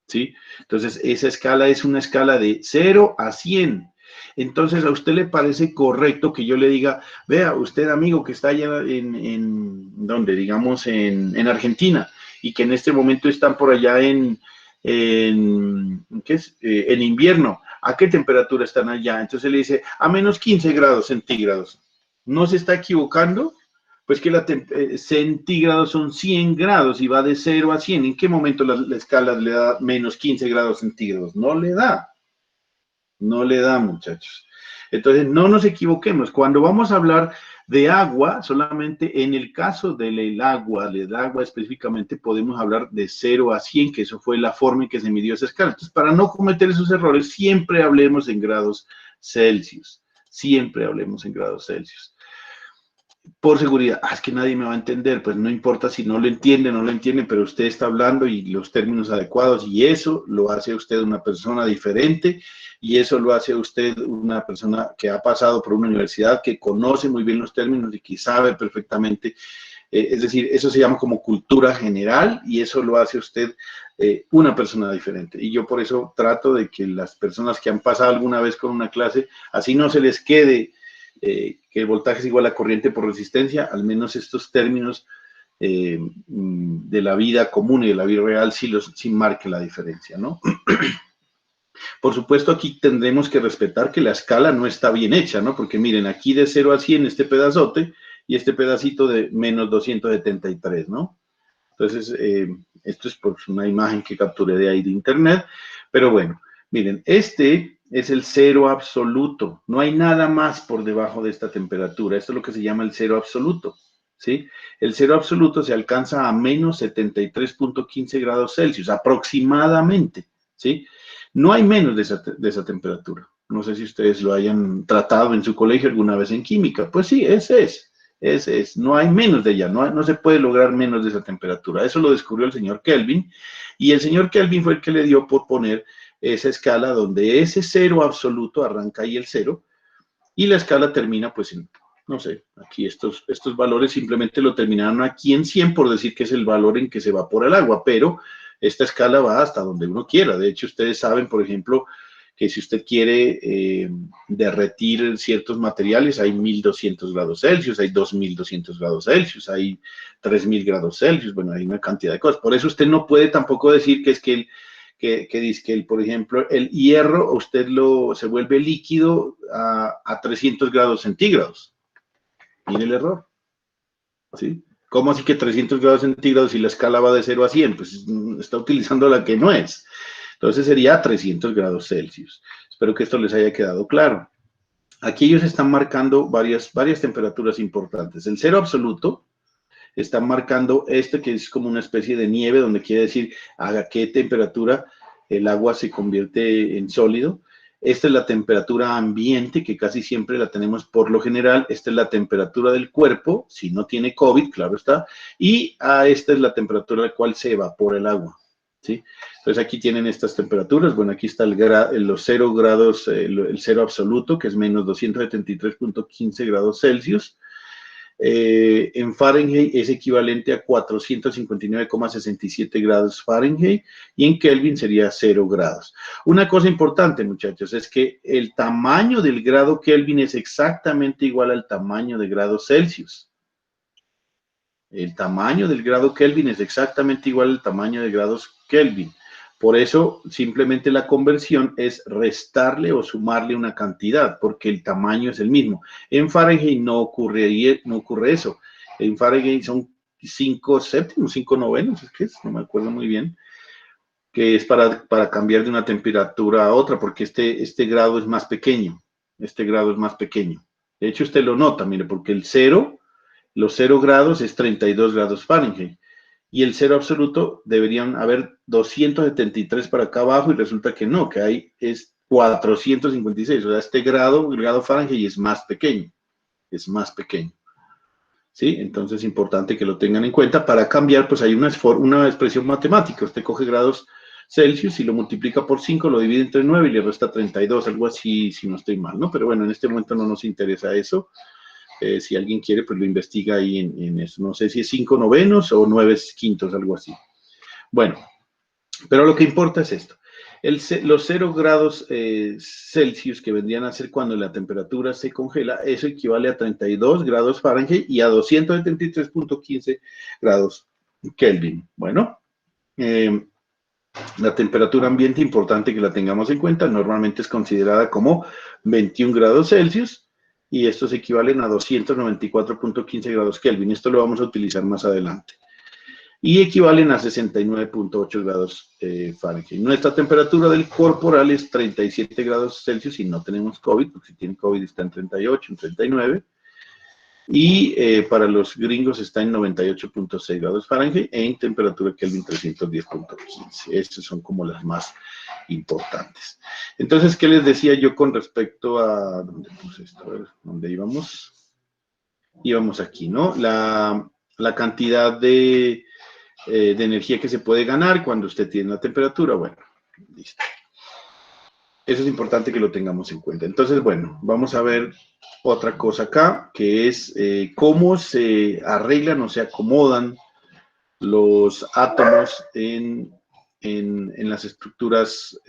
¿sí? Entonces, esa escala es una escala de 0 a 100. Entonces, ¿a usted le parece correcto que yo le diga, vea, usted amigo que está allá ¿dónde? Digamos, en Argentina, y que en este momento están por allá ¿qué es? En invierno, ¿a qué temperatura están allá? Entonces le dice, a menos 15 grados centígrados. ¿No se está equivocando? Pues que centígrados son 100 grados y va de 0 a 100. ¿En qué momento la escala le da menos 15 grados centígrados? No le da. No le da, muchachos. Entonces, no nos equivoquemos. Cuando vamos a hablar de agua, solamente en el caso del agua específicamente, podemos hablar de 0 a 100, que eso fue la forma en que se midió esa escala. Entonces, para no cometer esos errores, siempre hablemos en grados Celsius. Siempre hablemos en grados Celsius. Por seguridad, es que nadie me va a entender, pues no importa si no lo entiende, pero usted está hablando y los términos adecuados, y eso lo hace usted una persona diferente, y eso lo hace usted una persona que ha pasado por una universidad, que conoce muy bien los términos y que sabe perfectamente, es decir, eso se llama como cultura general, y eso lo hace usted una persona diferente. Y yo por eso trato de que las personas que han pasado alguna vez con una clase, así no se les quede que el voltaje es igual a corriente por resistencia, al menos estos términos de la vida común y de la vida real sí marquen la diferencia, ¿no? Por supuesto, aquí tendremos que respetar que la escala no está bien hecha, ¿no? Porque miren, aquí de 0 a 100 este pedazote y este pedacito de menos 273, ¿no? Entonces, esto es por una imagen que capturé de ahí de internet, pero bueno, miren, este es el 0 absoluto, no hay nada más por debajo de esta temperatura, esto es lo que se llama el 0 absoluto, ¿sí? El 0 absoluto se alcanza a menos 73.15 grados Celsius, aproximadamente, ¿sí? No hay menos de esa temperatura, no sé si ustedes lo hayan tratado en su colegio alguna vez en química, pues sí, ese es, no hay menos de ella, no se puede lograr menos de esa temperatura. Eso lo descubrió el señor Kelvin, y el señor Kelvin fue el que le dio por poner esa escala donde ese 0 absoluto arranca ahí el 0, y la escala termina pues en, no sé, aquí estos valores simplemente lo terminaron aquí en 100 por decir que es el valor en que se evapora el agua, pero esta escala va hasta donde uno quiera. De hecho, ustedes saben, por ejemplo, que si usted quiere derretir ciertos materiales, hay 1200 grados Celsius, hay 2200 grados Celsius, hay 3000 grados Celsius, bueno, hay una cantidad de cosas. Por eso usted no puede tampoco decir que es que dice que por ejemplo, el hierro, usted se vuelve líquido a 300 grados centígrados. Mire el error, ¿sí? ¿Cómo así que 300 grados centígrados si la escala va de 0 a 100? Pues está utilizando la que no es. Entonces sería 300 grados Celsius. Espero que esto les haya quedado claro. Aquí ellos están marcando varias temperaturas importantes. El 0 absoluto está marcando que es como una especie de nieve, donde quiere decir a qué temperatura el agua se convierte en sólido. Esta es la temperatura ambiente, que casi siempre la tenemos por lo general. Esta es la temperatura del cuerpo, si no tiene COVID, claro está. Y esta es la temperatura a la cual se evapora el agua, ¿sí? Entonces aquí tienen estas temperaturas. Bueno, aquí está los 0 grados, el 0 absoluto, que es menos 273.15 grados Celsius. En Fahrenheit es equivalente a 459,67 grados Fahrenheit, y en Kelvin sería 0 grados. Una cosa importante, muchachos, es que el tamaño del grado Kelvin es exactamente igual al tamaño de grados Celsius. El tamaño del grado Kelvin es exactamente igual al tamaño de grados Kelvin. Por eso, simplemente la conversión es restarle o sumarle una cantidad, porque el tamaño es el mismo. En Fahrenheit no ocurre eso. En Fahrenheit son 5 séptimos, 5 novenos, ¿es que es? No me acuerdo muy bien, que es para cambiar de una temperatura a otra, porque este grado es más pequeño. Este grado es más pequeño. De hecho, usted lo nota, mire, porque los 0 grados es 32 grados Fahrenheit. Y el 0 absoluto deberían haber 273 para acá abajo, y resulta que no, que es 456. O sea, el grado Fahrenheit es más pequeño. Es más pequeño. ¿Sí? Entonces es importante que lo tengan en cuenta. Para cambiar, pues hay una expresión matemática. Usted coge grados Celsius y lo multiplica por 5, lo divide entre 9 y le resta 32, algo así, si no estoy mal, ¿no? Pero bueno, en este momento no nos interesa eso. Si alguien quiere, pues lo investiga ahí en eso. No sé si es 5 novenos o 9 quintos, algo así. Bueno, Pero lo que importa es esto. Los 0 grados Celsius que vendrían a ser cuando la temperatura se congela, eso equivale a 32 grados Fahrenheit y a 273.15 grados Kelvin. Bueno, la temperatura ambiente, importante que la tengamos en cuenta, normalmente es considerada como 21 grados Celsius y estos equivalen a 294.15 grados Kelvin. Esto lo vamos a utilizar más adelante. Y equivalen a 69.8 grados Fahrenheit. Nuestra temperatura del corporal es 37 grados Celsius y no tenemos COVID, porque si tienen COVID está en 38, en 39. Y para los gringos está en 98.6 grados Fahrenheit en temperatura Kelvin 310.15. Estas son como las más importantes. Entonces, ¿qué les decía yo con respecto a... ¿Dónde puse esto? A ver, ¿dónde íbamos? Íbamos aquí, ¿no? La cantidad de energía que se puede ganar cuando usted tiene la temperatura. Bueno, listo. Eso es importante que lo tengamos en cuenta. Entonces, bueno, vamos a ver otra cosa acá, que es cómo se arreglan o se acomodan los átomos en las estructuras,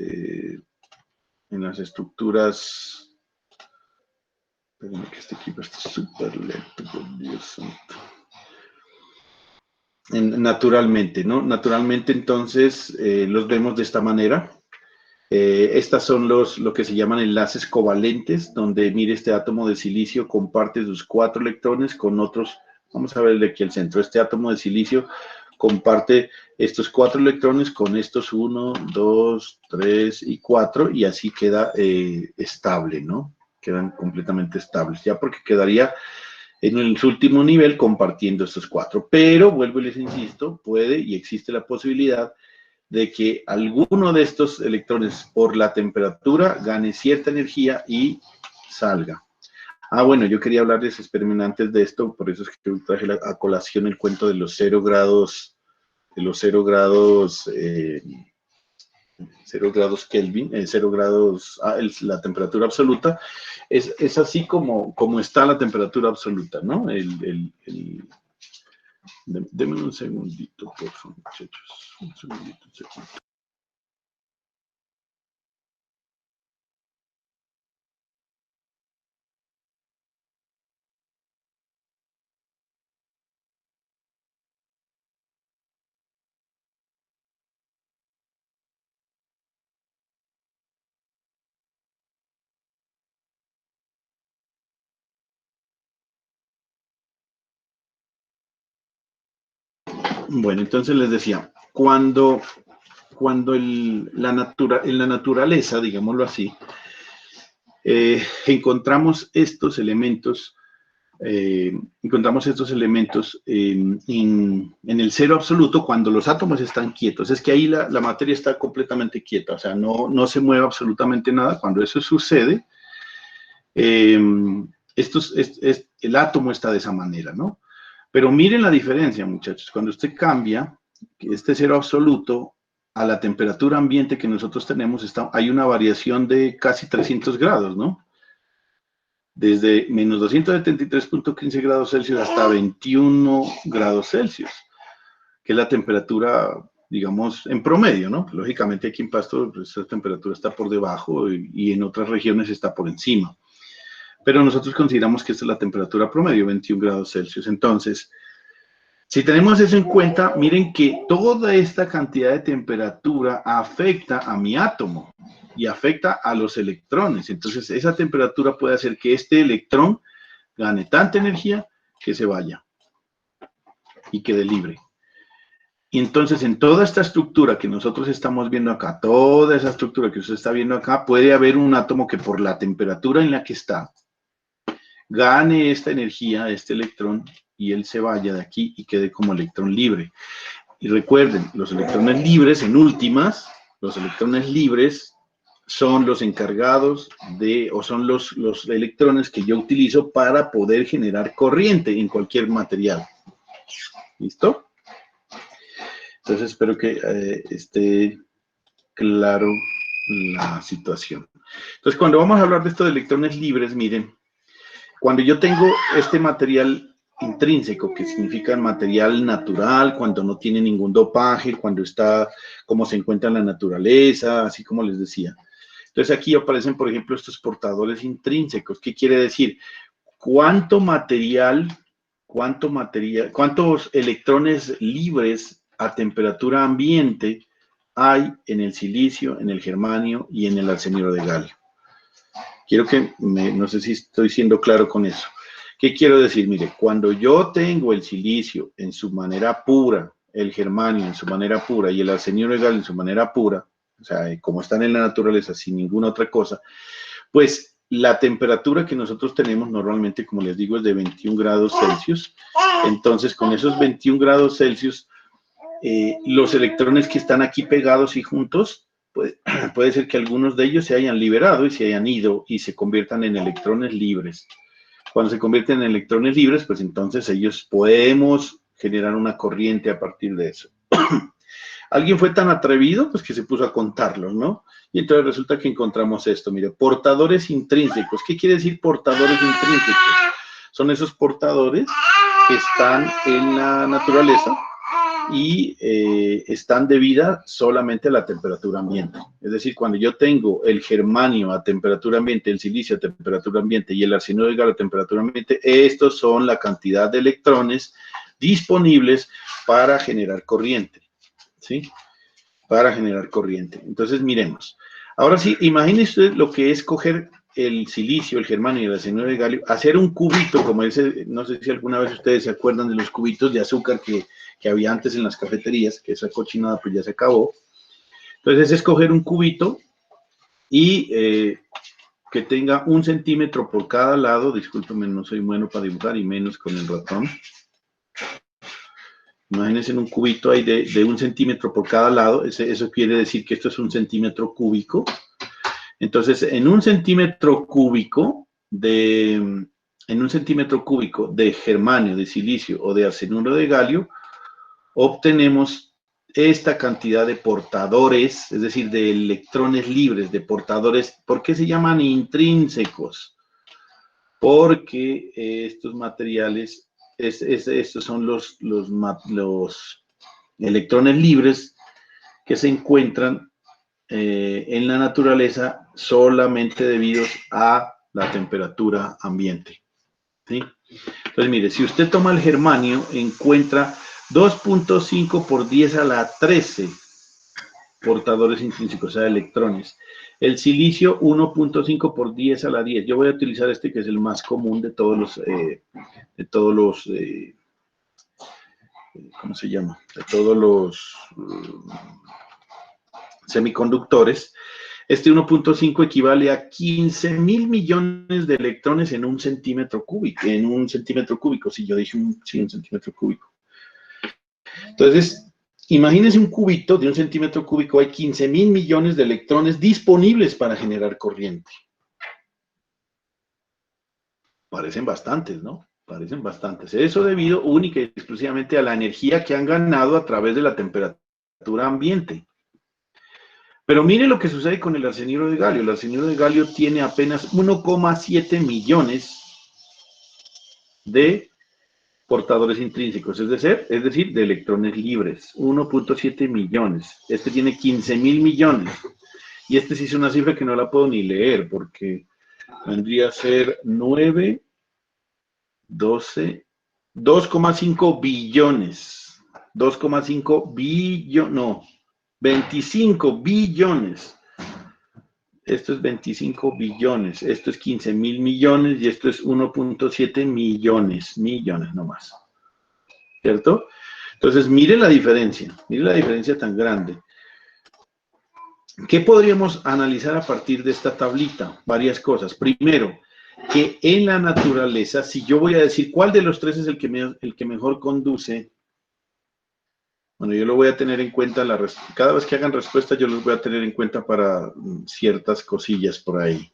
espérenme que este equipo está súper lento, por Dios santo. Naturalmente, ¿no? Naturalmente, entonces, los vemos de esta manera. Estas son lo que se llaman enlaces covalentes, donde, mire, este átomo de silicio comparte sus 4 electrones con otros. Vamos a ver el de aquí al centro. Este átomo de silicio comparte estos 4 electrones con estos 1, 2, 3 y 4, y así queda estable, ¿no? Quedan completamente estables, ya porque quedaría en el último nivel compartiendo estos 4. Pero, vuelvo y les insisto, puede y existe la posibilidad de que alguno de estos electrones por la temperatura gane cierta energía y salga. Ah, bueno, yo quería hablarles, espérenme, antes de esto, por eso es que traje a colación el cuento de los 0 grados, Kelvin, 0 grados, la temperatura absoluta, es así como está la temperatura absoluta, ¿no? Denme un segundito, por favor, muchachos. Un segundito. Bueno, entonces les decía, cuando en la naturaleza, digámoslo así, encontramos estos elementos en el cero absoluto cuando los átomos están quietos. Es que ahí la materia está completamente quieta, o sea, no se mueve absolutamente nada. Cuando eso sucede, el átomo está de esa manera, ¿no? Pero miren la diferencia, muchachos. Cuando usted cambia este cero absoluto a la temperatura ambiente que nosotros tenemos, hay una variación de casi 300 grados, ¿no? Desde menos 273.15 grados Celsius hasta 21 grados Celsius, que es la temperatura, digamos, en promedio, ¿no? Lógicamente aquí en Pasto pues, esa temperatura está por debajo y en otras regiones está por encima. Pero nosotros consideramos que esta es la temperatura promedio, 21 grados Celsius. Entonces, si tenemos eso en cuenta, miren que toda esta cantidad de temperatura afecta a mi átomo y afecta a los electrones. Entonces, esa temperatura puede hacer que este electrón gane tanta energía que se vaya y quede libre. Y entonces, en toda esta estructura que nosotros estamos viendo acá, toda esa estructura que usted está viendo acá, puede haber un átomo que por la temperatura en la que está, gane esta energía, este electrón, y él se vaya de aquí y quede como electrón libre. Y recuerden, los electrones libres, en últimas, los electrones libres son los encargados o son los electrones que yo utilizo para poder generar corriente en cualquier material. ¿Listo? Entonces espero que esté claro la situación. Entonces cuando vamos a hablar de esto de electrones libres, miren, cuando yo tengo este material intrínseco, que significa material natural, cuando no tiene ningún dopaje, cuando está como se encuentra en la naturaleza, así como les decía. Entonces aquí aparecen, por ejemplo, estos portadores intrínsecos. ¿Qué quiere decir? ¿Cuántos electrones libres a temperatura ambiente hay en el silicio, en el germanio y en el arsenuro de galio? Quiero que, no sé si estoy siendo claro con eso. ¿Qué quiero decir? Mire, cuando yo tengo el silicio en su manera pura, el germanio en su manera pura y el arsenuro de galio en su manera pura, o sea, como están en la naturaleza sin ninguna otra cosa, pues la temperatura que nosotros tenemos normalmente, como les digo, es de 21 grados Celsius. Entonces, con esos 21 grados Celsius, los electrones que están aquí pegados y juntos, puede ser que algunos de ellos se hayan liberado y se hayan ido y se conviertan en electrones libres. Cuando se convierten en electrones libres, pues entonces ellos podemos generar una corriente a partir de eso. Alguien fue tan atrevido, pues que se puso a contarlos, ¿no? Y entonces resulta que encontramos esto, mire, portadores intrínsecos. ¿Qué quiere decir portadores intrínsecos? Son esos portadores que están en la naturaleza y están debidas solamente a la temperatura ambiente. Es decir, cuando yo tengo el germanio a temperatura ambiente, el silicio a temperatura ambiente y el arsenuro de galio a temperatura ambiente, estos son la cantidad de electrones disponibles para generar corriente, ¿sí? Para generar corriente. Entonces, miremos. Ahora sí, imagínense usted lo que es coger el silicio, el germanio y el arsenuro de galio, hacer un cubito, como ese, no sé si alguna vez ustedes se acuerdan de los cubitos de azúcar que había antes en las cafeterías, que esa cochinada pues ya se acabó. Entonces es coger un cubito y que tenga 1 centímetro por cada lado. Discúlpenme, no soy bueno para dibujar y menos con el ratón. Imagínense en un cubito ahí de 1 centímetro por cada lado. Eso quiere decir que esto es 1 centímetro cúbico. Entonces, en 1 centímetro cúbico de germanio, de silicio o de arsenuro de galio, obtenemos esta cantidad de portadores, es decir, de electrones libres, de portadores. ¿Por qué se llaman intrínsecos? Porque estos materiales, estos son los electrones libres que se encuentran en la naturaleza solamente debido a la temperatura ambiente, ¿sí? Entonces, mire, si usted toma el germanio, encuentra 2.5 por 10 a la 13 portadores intrínsecos, o sea, electrones. El silicio, 1.5 por 10 a la 10. Yo voy a utilizar este que es el más común de todos los, ¿cómo se llama? De todos los semiconductores. Este 1.5 equivale a 15.000 millones de electrones en 1 centímetro cúbico. En 1 centímetro cúbico, si yo dije un centímetro cúbico. Entonces, imagínense un cubito de 1 centímetro cúbico, hay 15.000 millones de electrones disponibles para generar corriente. Parecen bastantes, ¿no? Parecen bastantes. Eso debido única y exclusivamente a la energía que han ganado a través de la temperatura ambiente. Pero mire lo que sucede con el arsenuro de galio. El arsenuro de galio tiene apenas 1,7 millones de portadores intrínsecos, es decir, de electrones libres. 1.7 millones. Este tiene 15.000 millones. Y este sí es una cifra que no la puedo ni leer, porque vendría a ser 9, 12, 2,5 billones. 2,5 billones, no. 25 billones. Esto es 25 billones. Esto es 15.000 millones y esto es 1.7 millones. Millones nomás. ¿Cierto? Entonces, mire la diferencia tan grande. ¿Qué podríamos analizar a partir de esta tablita? Varias cosas. Primero, que en la naturaleza, si yo voy a decir cuál de los tres es el que mejor conduce, bueno, yo lo voy a tener en cuenta, cada vez que hagan respuesta yo los voy a tener en cuenta para ciertas cosillas por ahí.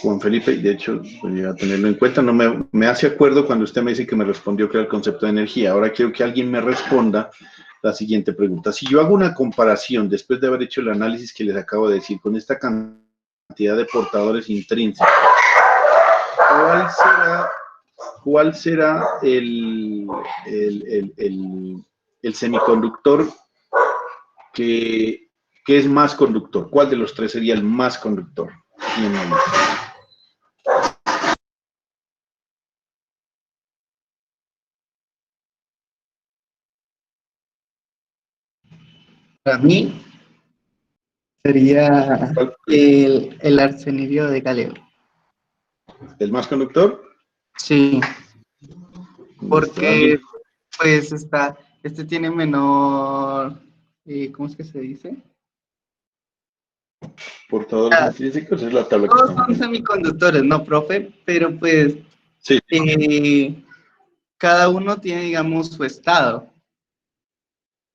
Juan Felipe, de hecho, voy a tenerlo en cuenta, no me hace acuerdo cuando usted me dice que me respondió que era el concepto de energía. Ahora quiero que alguien me responda la siguiente pregunta. Si yo hago una comparación, después de haber hecho el análisis que les acabo de decir, con esta cantidad de portadores intrínsecos, ¿cuál será ¿cuál será el semiconductor que es más conductor? ¿Cuál de los tres sería el más conductor? Para mí sería el arsenidio de galio. ¿El más conductor? Sí, porque pues este tiene menor, ¿cómo es que se dice? Portadores intrínsecos es la tabla que Todos estamos son viendo. semiconductores, ¿no, profe? Pero pues Sí. cada uno tiene, digamos, su estado.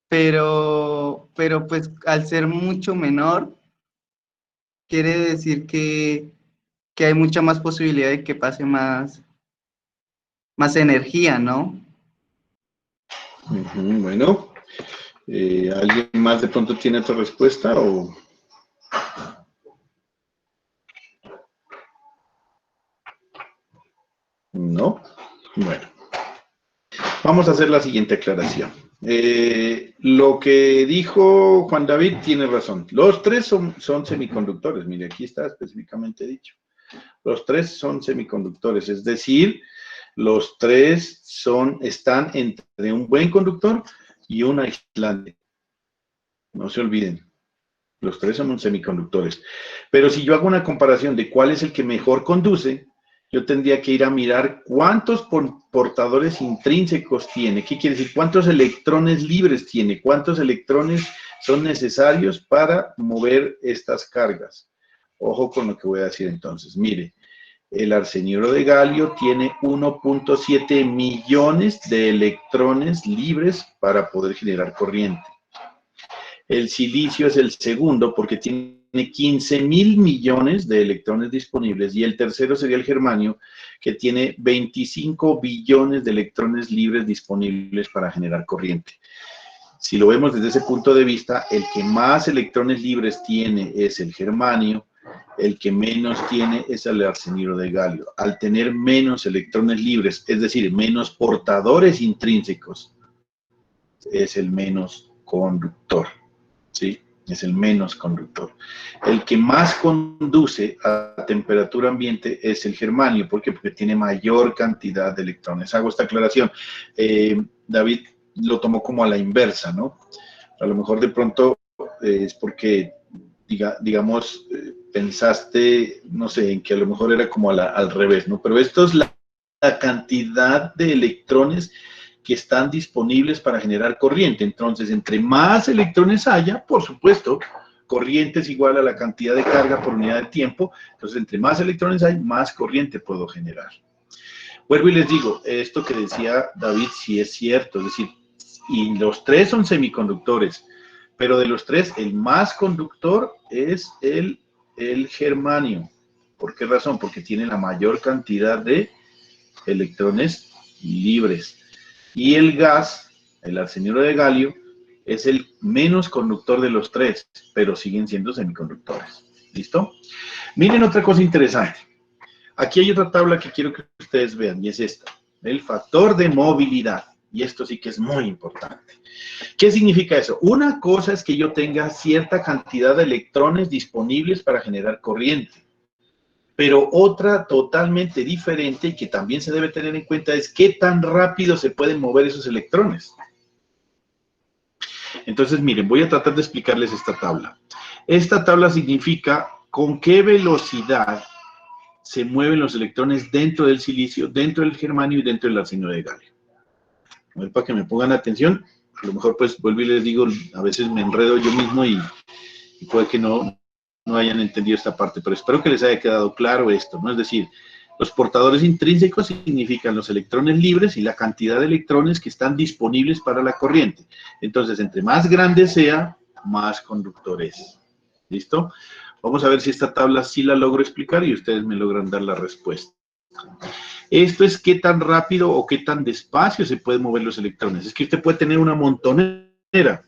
Pero pues al ser mucho menor, quiere decir que hay mucha más posibilidad de que pase más energía, ¿no? Bueno, ¿alguien más de pronto tiene otra respuesta o...? ¿No? Bueno. Vamos a hacer la siguiente aclaración. Lo que dijo Juan David tiene razón. Los tres son semiconductores. Mire, aquí está específicamente dicho. Los tres son semiconductores, es decir, los tres están entre un buen conductor y un aislante. No se olviden. Los tres son semiconductores. Pero si yo hago una comparación de cuál es el que mejor conduce, yo tendría que ir a mirar cuántos portadores intrínsecos tiene. ¿Qué quiere decir? ¿Cuántos electrones libres tiene? ¿Cuántos electrones son necesarios para mover estas cargas? Ojo con lo que voy a decir entonces. Mire, el arseniuro de galio tiene 1.7 millones de electrones libres para poder generar corriente. El silicio es el segundo porque tiene 15.000 millones de electrones disponibles y el tercero sería el germanio que tiene 25 billones de electrones libres disponibles para generar corriente. Si lo vemos desde ese punto de vista, el que más electrones libres tiene es el germanio, el que menos tiene es el arseniuro de galio. Al tener menos electrones libres, es decir, menos portadores intrínsecos, es el menos conductor. ¿Sí? Es el menos conductor. El que más conduce a temperatura ambiente es el germanio. ¿Por qué? Porque tiene mayor cantidad de electrones. Hago esta aclaración. David lo tomó como a la inversa, ¿no? A lo mejor de pronto es porque, digamos, pensaste, no sé, en que a lo mejor era como al revés, ¿no? Pero esto es la cantidad de electrones que están disponibles para generar corriente. Entonces, entre más electrones haya, por supuesto, corriente es igual a la cantidad de carga por unidad de tiempo. Entonces, entre más electrones hay, más corriente puedo generar. Vuelvo y les digo, esto que decía David sí es cierto, es decir, y los tres son semiconductores, pero de los tres, el más conductor es el germanio. ¿Por qué razón? Porque tiene la mayor cantidad de electrones libres. Y el gas, el arseniuro de galio, es el menos conductor de los tres, pero siguen siendo semiconductores. ¿Listo? Miren otra cosa interesante. Aquí hay otra tabla que quiero que ustedes vean, y es esta. El factor de movilidad. Y esto sí que es muy importante. ¿Qué significa eso? Una cosa es que yo tenga cierta cantidad de electrones disponibles para generar corriente. Pero otra totalmente diferente y que también se debe tener en cuenta es qué tan rápido se pueden mover esos electrones. Entonces, miren, voy a tratar de explicarles esta tabla. Esta tabla significa con qué velocidad se mueven los electrones dentro del silicio, dentro del germanio y dentro del arseniuro de galio. A ver, para que me pongan atención, a lo mejor pues vuelvo y les digo, a veces me enredo yo mismo y puede que no hayan entendido esta parte, pero espero que les haya quedado claro esto, ¿no? Es decir, los portadores intrínsecos significan los electrones libres y la cantidad de electrones que están disponibles para la corriente. Entonces, entre más grande sea, más conductor es. ¿Listo? Vamos a ver si esta tabla sí la logro explicar y ustedes me logran dar la respuesta. Esto es qué tan rápido o qué tan despacio se pueden mover los electrones. Es que usted puede tener una montonera.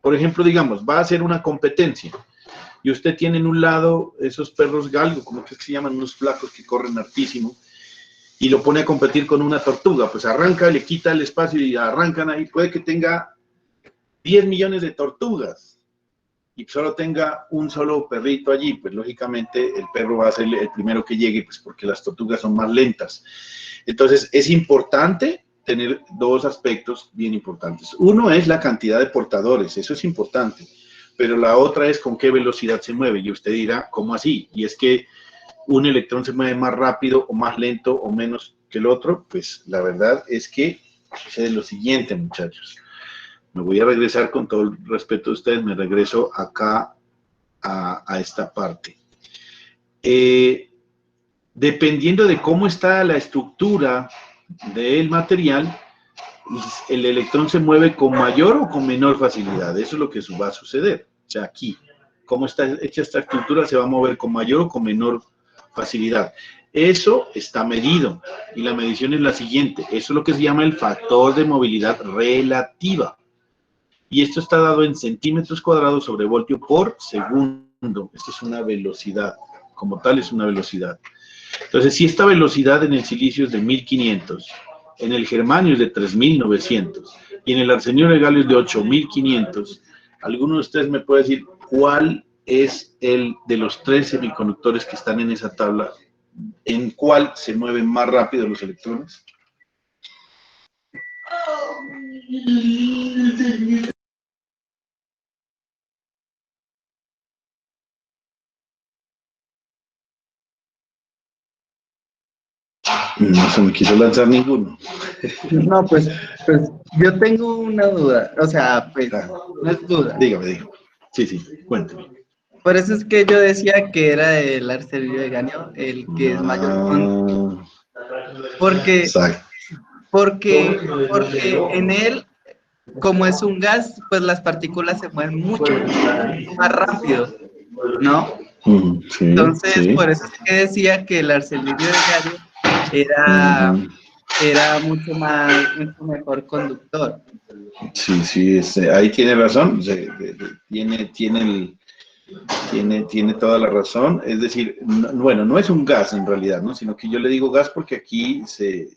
Por ejemplo, digamos, va a hacer una competencia. Y usted tiene en un lado esos perros galgo, como que se llaman, unos flacos que corren hartísimo, y lo pone a competir con una tortuga, pues arranca, le quita el espacio y arrancan ahí, puede que tenga 10 millones de tortugas y solo tenga un solo perrito allí, pues lógicamente el perro va a ser el primero que llegue, pues porque las tortugas son más lentas. Entonces es importante tener dos aspectos bien importantes. Uno es la cantidad de portadores, eso es importante, pero la otra es con qué velocidad se mueve, y usted dirá, ¿cómo así? Y es que un electrón se mueve más rápido o más lento o menos que el otro, pues la verdad es que sucede lo siguiente, muchachos. Me voy a regresar con todo el respeto de ustedes, me regreso acá a esta parte. Dependiendo de cómo está la estructura del material, el electrón se mueve con mayor o con menor facilidad. Eso es lo que va a suceder. O sea, aquí, cómo está hecha esta estructura, se va a mover con mayor o con menor facilidad. Eso está medido y la medición es la siguiente. Eso es lo que se llama el factor de movilidad relativa. Y esto está dado en centímetros cuadrados sobre voltio por segundo. Esto es una velocidad, como tal es una velocidad. Entonces, si esta velocidad en el silicio es de 1500, en el germanio es de 3900 y en el arsenio de galio es de 8500, ¿alguno de ustedes me puede decir cuál es el de los tres semiconductores que están en esa tabla, en cuál se mueven más rápido los electrones? No se me quiso lanzar ninguno. No, pues yo tengo una duda, o sea, pues Claro. no es duda. Dígame. Sí, cuénteme. Por eso es que yo decía que era el arsenio de ganio el que es mayor con... Porque, Exacto. porque en él, como es un gas, pues las partículas se mueven mucho más rápido, ¿no? Sí, Entonces, sí. por eso es que decía que el arsenio de galio era mucho mejor conductor. Sí, ahí tiene razón, tiene toda la razón, es decir, bueno, no es un gas en realidad, ¿no? Sino que yo le digo gas porque aquí se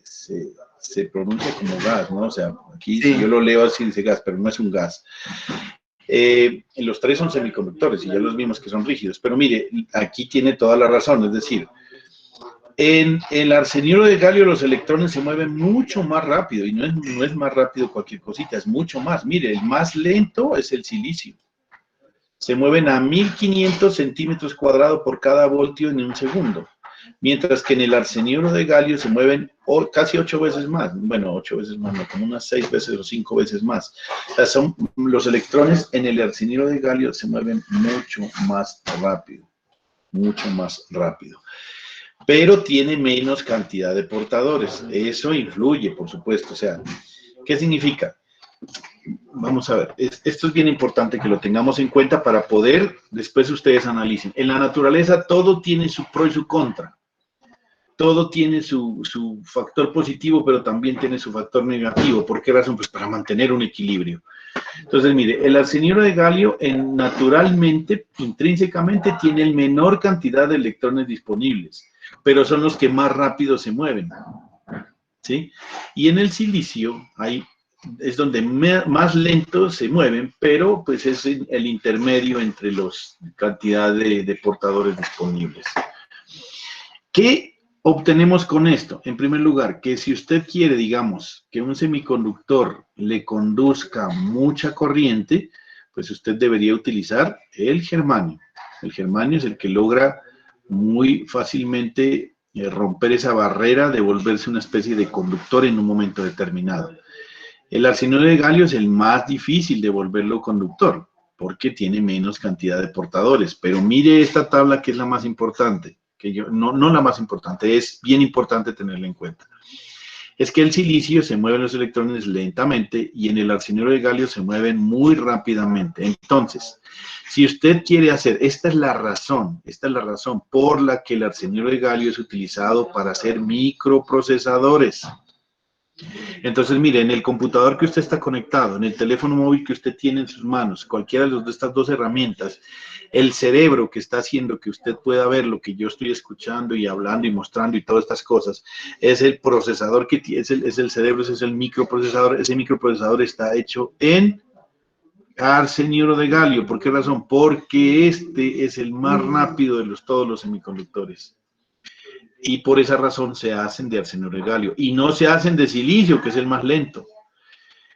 pronuncia como gas, ¿no? O sea, aquí Sí. si yo lo leo así dice gas, pero no es un gas. Los tres son semiconductores y ya los vimos que son rígidos, pero mire, aquí tiene toda la razón, es decir, en el arsenio de galio los electrones se mueven mucho más rápido y no es más rápido cualquier cosita, es mucho más. Mire, el más lento es el silicio. Se mueven a 1500 centímetros cuadrados por cada voltio en un segundo. Mientras que en el arseniuro de galio se mueven casi 8 veces más. Bueno, 8 veces más, no, como unas 6 veces o 5 veces más. O sea, los electrones en el arseniuro de galio se mueven mucho más rápido. Mucho más rápido. Pero tiene menos cantidad de portadores. Eso influye, por supuesto. O sea, ¿qué significa? Vamos a ver, esto es bien importante que lo tengamos en cuenta para poder, después ustedes analicen. En la naturaleza todo tiene su pro y su contra. Todo tiene su factor positivo, pero también tiene su factor negativo. ¿Por qué razón? Pues para mantener un equilibrio. Entonces, mire, el arsenio de galio naturalmente, intrínsecamente, tiene el menor cantidad de electrones disponibles, pero son los que más rápido se mueven, ¿sí? Y en el silicio es donde más lento se mueven, pero pues es el intermedio entre las cantidades de portadores disponibles. ¿Qué obtenemos con esto? En primer lugar, que si usted quiere, digamos, que un semiconductor le conduzca mucha corriente, pues usted debería utilizar el germanio. El germanio es el que logra muy fácilmente romper esa barrera de volverse una especie de conductor en un momento determinado. El arsenio de galio es el más difícil de volverlo conductor, porque tiene menos cantidad de portadores. Pero mire esta tabla que es la más importante, no la más importante, es bien importante tenerla en cuenta. Es que el silicio se mueven los electrones lentamente y en el arsenio de galio se mueven muy rápidamente. Entonces, si usted quiere hacer, esta es la razón por la que el arsenio de galio es utilizado para hacer microprocesadores. Entonces, mire, en el computador que usted está conectado, en el teléfono móvil que usted tiene en sus manos, cualquiera de estas dos herramientas, el cerebro que está haciendo que usted pueda ver lo que yo estoy escuchando y hablando y mostrando y todas estas cosas, es el procesador que tiene, es el cerebro, ese es el microprocesador. Ese microprocesador está hecho en arseniuro de galio. ¿Por qué razón? Porque este es el más rápido de todos los semiconductores. Y por esa razón se hacen de arseniuro de galio. Y no se hacen de silicio, que es el más lento.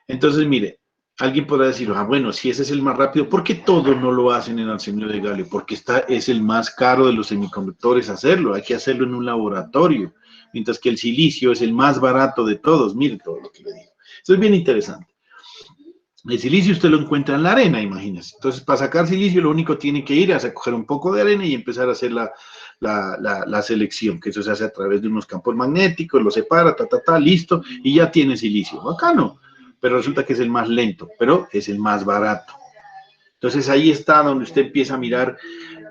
Entonces, mire, alguien podrá decir, bueno, si ese es el más rápido, ¿por qué todos no lo hacen en arseniuro de galio? Porque es el más caro de los semiconductores hacerlo. Hay que hacerlo en un laboratorio. Mientras que el silicio es el más barato de todos. Mire todo lo que le digo. Eso es bien interesante. El silicio usted lo encuentra en la arena, imagínese. Entonces, para sacar silicio, lo único tiene que ir a coger un poco de arena y empezar a hacer la selección, que eso se hace a través de unos campos magnéticos, lo separa, listo, y ya tiene silicio. Bacano, pero resulta que es el más lento, pero es el más barato. Entonces, ahí está donde usted empieza a mirar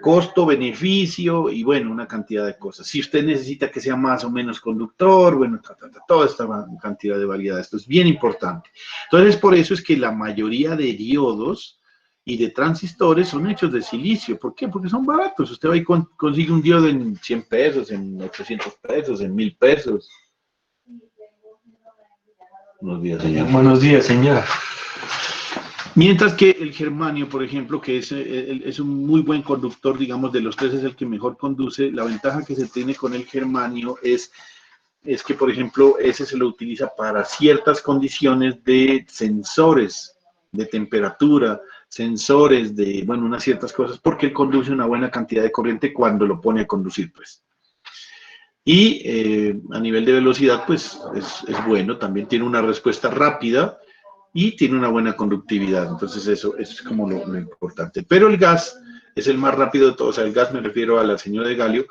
costo, beneficio y, bueno, una cantidad de cosas. Si usted necesita que sea más o menos conductor, bueno, toda esta cantidad de variedades. Esto es bien importante. Entonces, por eso es que la mayoría de diodos y de transistores son hechos de silicio. ¿Por qué? Porque son baratos. Usted va y consigue un diodo en 100 pesos, en 800 pesos, en 1000 pesos. Buenos días, señor. Buenos días, señora. Mientras que el germanio, por ejemplo, que es un muy buen conductor, digamos, de los tres es el que mejor conduce, la ventaja que se tiene con el germanio es que, por ejemplo, ese se lo utiliza para ciertas condiciones de sensores de temperatura, sensores de, bueno, unas ciertas cosas, porque él conduce una buena cantidad de corriente cuando lo pone a conducir, pues. Y a nivel de velocidad, pues, es bueno, también tiene una respuesta rápida, y tiene una buena conductividad. Entonces eso es como lo importante. Pero el gas es el más rápido de todos. O sea, el gas, me refiero al arseniuro de galio,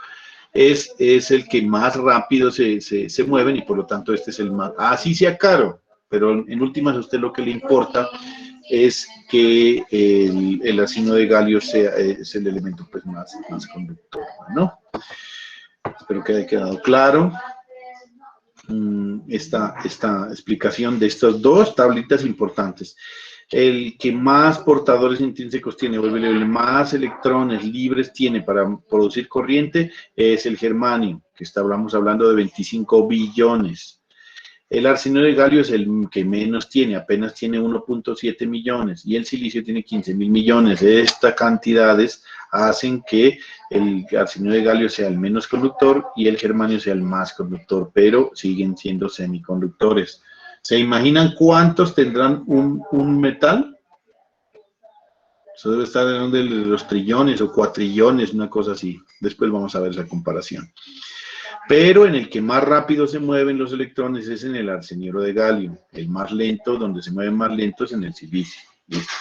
es el que más rápido se mueven y por lo tanto este es el más, así sea caro, pero en últimas a usted lo que le importa es que el arseniuro de galio es el elemento pues más conductor, ¿no? Espero que haya quedado claro esta explicación de estas dos tablitas importantes. El que más portadores intrínsecos tiene, el más electrones libres tiene para producir corriente es el germanio, que estamos hablando de 25 billones. El arseniuro de galio es el que menos tiene, apenas tiene 1.7 millones, y el silicio tiene 15.000 millones. Estas cantidades hacen que el arseniuro de galio sea el menos conductor y el germanio sea el más conductor, pero siguen siendo semiconductores. ¿Se imaginan cuántos tendrán un metal? Eso debe estar en uno de los trillones o cuatrillones, una cosa así. Después vamos a ver esa comparación. Pero en el que más rápido se mueven los electrones es en el arseniuro de galio. El más lento, donde se mueven más lentos, en el silicio. ¿Listo?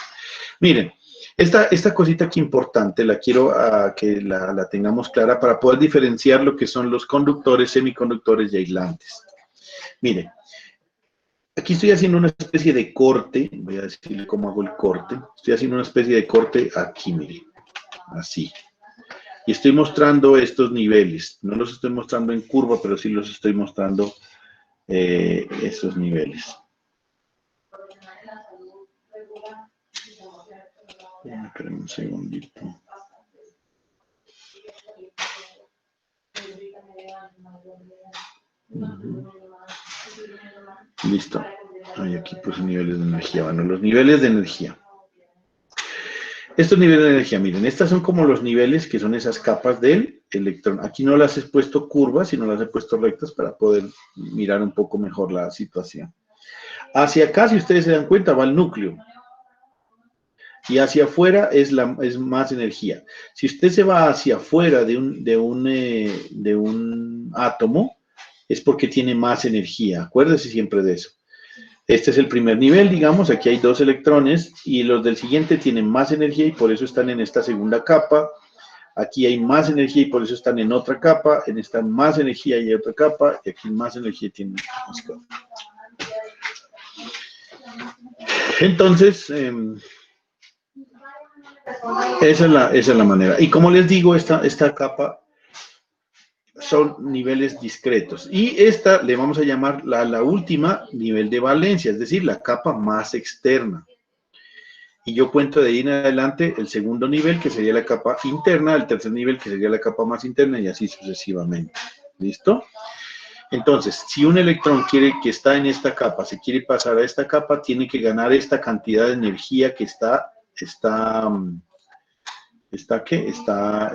Miren, esta cosita aquí importante, la quiero que la tengamos clara para poder diferenciar lo que son los conductores, semiconductores y aislantes. Miren, aquí estoy haciendo una especie de corte, voy a decirle cómo hago el corte. Estoy haciendo una especie de corte aquí, miren, así. Y estoy mostrando estos niveles. No los estoy mostrando en curva, pero sí los estoy mostrando estos niveles. Esperen un segundito. Listo. Hay aquí pues niveles de energía. Bueno, los niveles de energía. Estos niveles de energía, miren, estas son como los niveles que son esas capas del electrón. Aquí no las he puesto curvas, sino las he puesto rectas para poder mirar un poco mejor la situación. Hacia acá, si ustedes se dan cuenta, va el núcleo. Y hacia afuera es más energía. Si usted se va hacia afuera de un átomo, es porque tiene más energía. Acuérdese siempre de eso. Este es el primer nivel, digamos, aquí hay 2 electrones y los del siguiente tienen más energía y por eso están en esta segunda capa. Aquí hay más energía y por eso están en otra capa, en esta más energía y hay otra capa, y aquí más energía tienen más capa. Entonces, esa es la manera. Y como les digo, esta capa, son niveles discretos. Y esta le vamos a llamar la última nivel de valencia, es decir, la capa más externa. Y yo cuento de ahí en adelante el segundo nivel, que sería la capa interna, el tercer nivel, que sería la capa más interna, y así sucesivamente. ¿Listo? Entonces, si un electrón que está en esta capa, se quiere pasar a esta capa, tiene que ganar esta cantidad de energía que está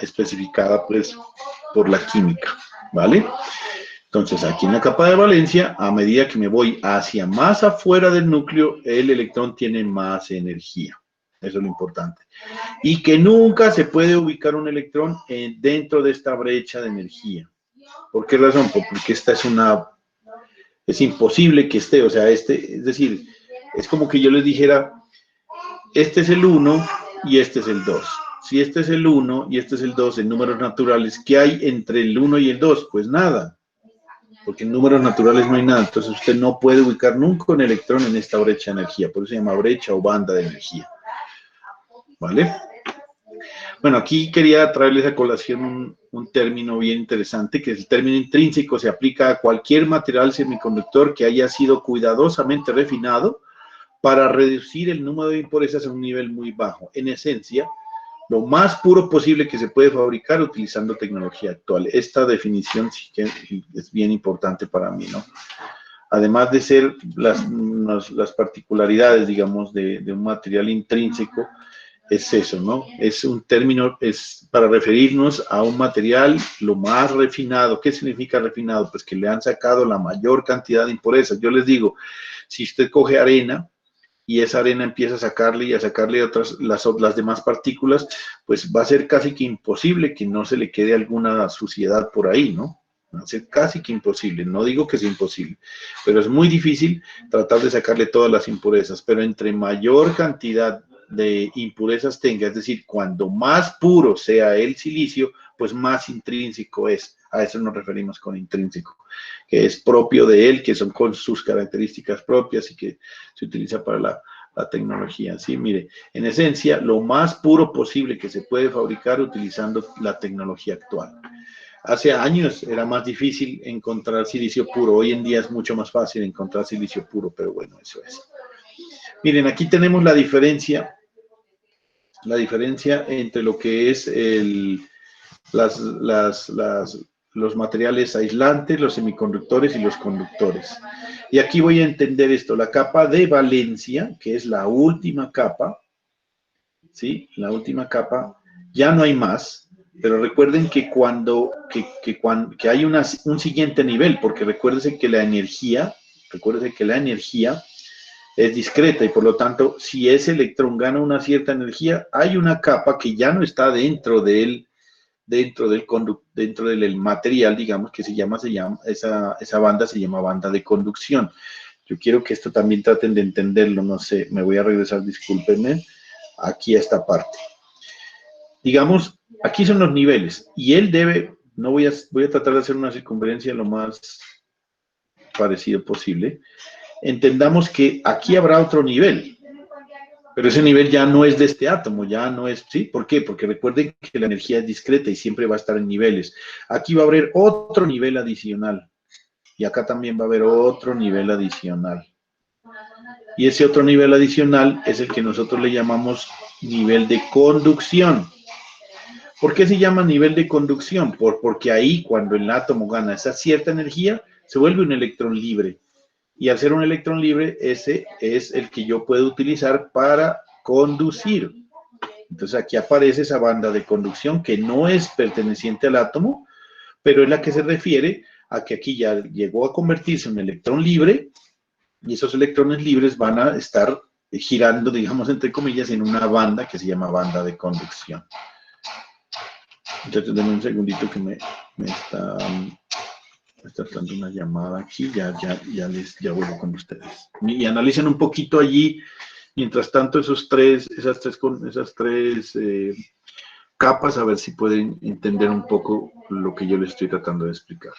especificada, pues, por la química, ¿vale? Entonces, aquí en la capa de valencia, a medida que me voy hacia más afuera del núcleo, el electrón tiene más energía. Eso es lo importante. Y que nunca se puede ubicar un electrón dentro de esta brecha de energía. ¿Por qué razón? Porque esta es imposible que esté, o sea, es decir, es como que yo les dijera, este es el 1 y este es el 2. Si este es el 1 y este es el 2 en números naturales, ¿qué hay entre el 1 y el 2? Pues nada, porque en números naturales no hay nada. Entonces usted no puede ubicar nunca un electrón en esta brecha de energía, por eso se llama brecha o banda de energía. ¿Vale? Bueno, aquí quería traerles a colación un término bien interesante, que es el término intrínseco. Se aplica a cualquier material semiconductor que haya sido cuidadosamente refinado para reducir el número de impurezas a un nivel muy bajo. En esencia, lo más puro posible que se puede fabricar utilizando tecnología actual. Esta definición sí que es bien importante para mí, ¿no? Además de ser las particularidades, digamos, de un material intrínseco, es eso, ¿no? Es un término, es para referirnos a un material lo más refinado. ¿Qué significa refinado? Pues que le han sacado la mayor cantidad de impurezas. Yo les digo, si usted coge arena y esa arena empieza a sacarle y a sacarle las demás partículas, pues va a ser casi que imposible que no se le quede alguna suciedad por ahí, ¿no? Va a ser casi que imposible. No digo que sea imposible, pero es muy difícil tratar de sacarle todas las impurezas. Pero entre mayor cantidad de impurezas tenga, es decir, cuando más puro sea el silicio, pues más intrínseco es. A eso nos referimos con intrínseco, que es propio de él, que son con sus características propias y que se utiliza para la tecnología. ¿Sí? Mire, en esencia, lo más puro posible que se puede fabricar utilizando la tecnología actual. Hace años era más difícil encontrar silicio puro, hoy en día es mucho más fácil encontrar silicio puro, pero bueno, eso es. Miren, aquí tenemos la diferencia entre lo que es los materiales aislantes, los semiconductores y los conductores. Y aquí voy a entender esto, la capa de valencia, que es la última capa, ¿sí? La última capa, ya no hay más, pero recuerden que que hay un siguiente nivel, porque recuérdense que la energía es discreta y por lo tanto, si ese electrón gana una cierta energía, hay una capa que ya no está dentro del material, digamos, que esa banda se llama banda de conducción. Yo quiero que esto también traten de entenderlo, no sé, me voy a regresar, discúlpenme, aquí a esta parte. Digamos, aquí son los niveles y él voy a tratar de hacer una circunferencia lo más parecido posible. Entendamos que aquí habrá otro nivel, pero ese nivel ya no es de este átomo, ya no es, ¿sí? ¿Por qué? Porque recuerden que la energía es discreta y siempre va a estar en niveles. Aquí va a haber otro nivel adicional y acá también va a haber otro nivel adicional. Y ese otro nivel adicional es el que nosotros le llamamos nivel de conducción. ¿Por qué se llama nivel de conducción? Porque ahí cuando el átomo gana esa cierta energía, se vuelve un electrón libre. Y al ser un electrón libre, ese es el que yo puedo utilizar para conducir. Entonces aquí aparece esa banda de conducción que no es perteneciente al átomo, pero es la que se refiere a que aquí ya llegó a convertirse en un electrón libre y esos electrones libres van a estar girando, digamos, entre comillas, en una banda que se llama banda de conducción. Entonces, denme un segundito que me está dando una llamada aquí, ya vuelvo con ustedes. Y analicen un poquito allí, mientras tanto, esas tres capas, a ver si pueden entender un poco lo que yo les estoy tratando de explicar.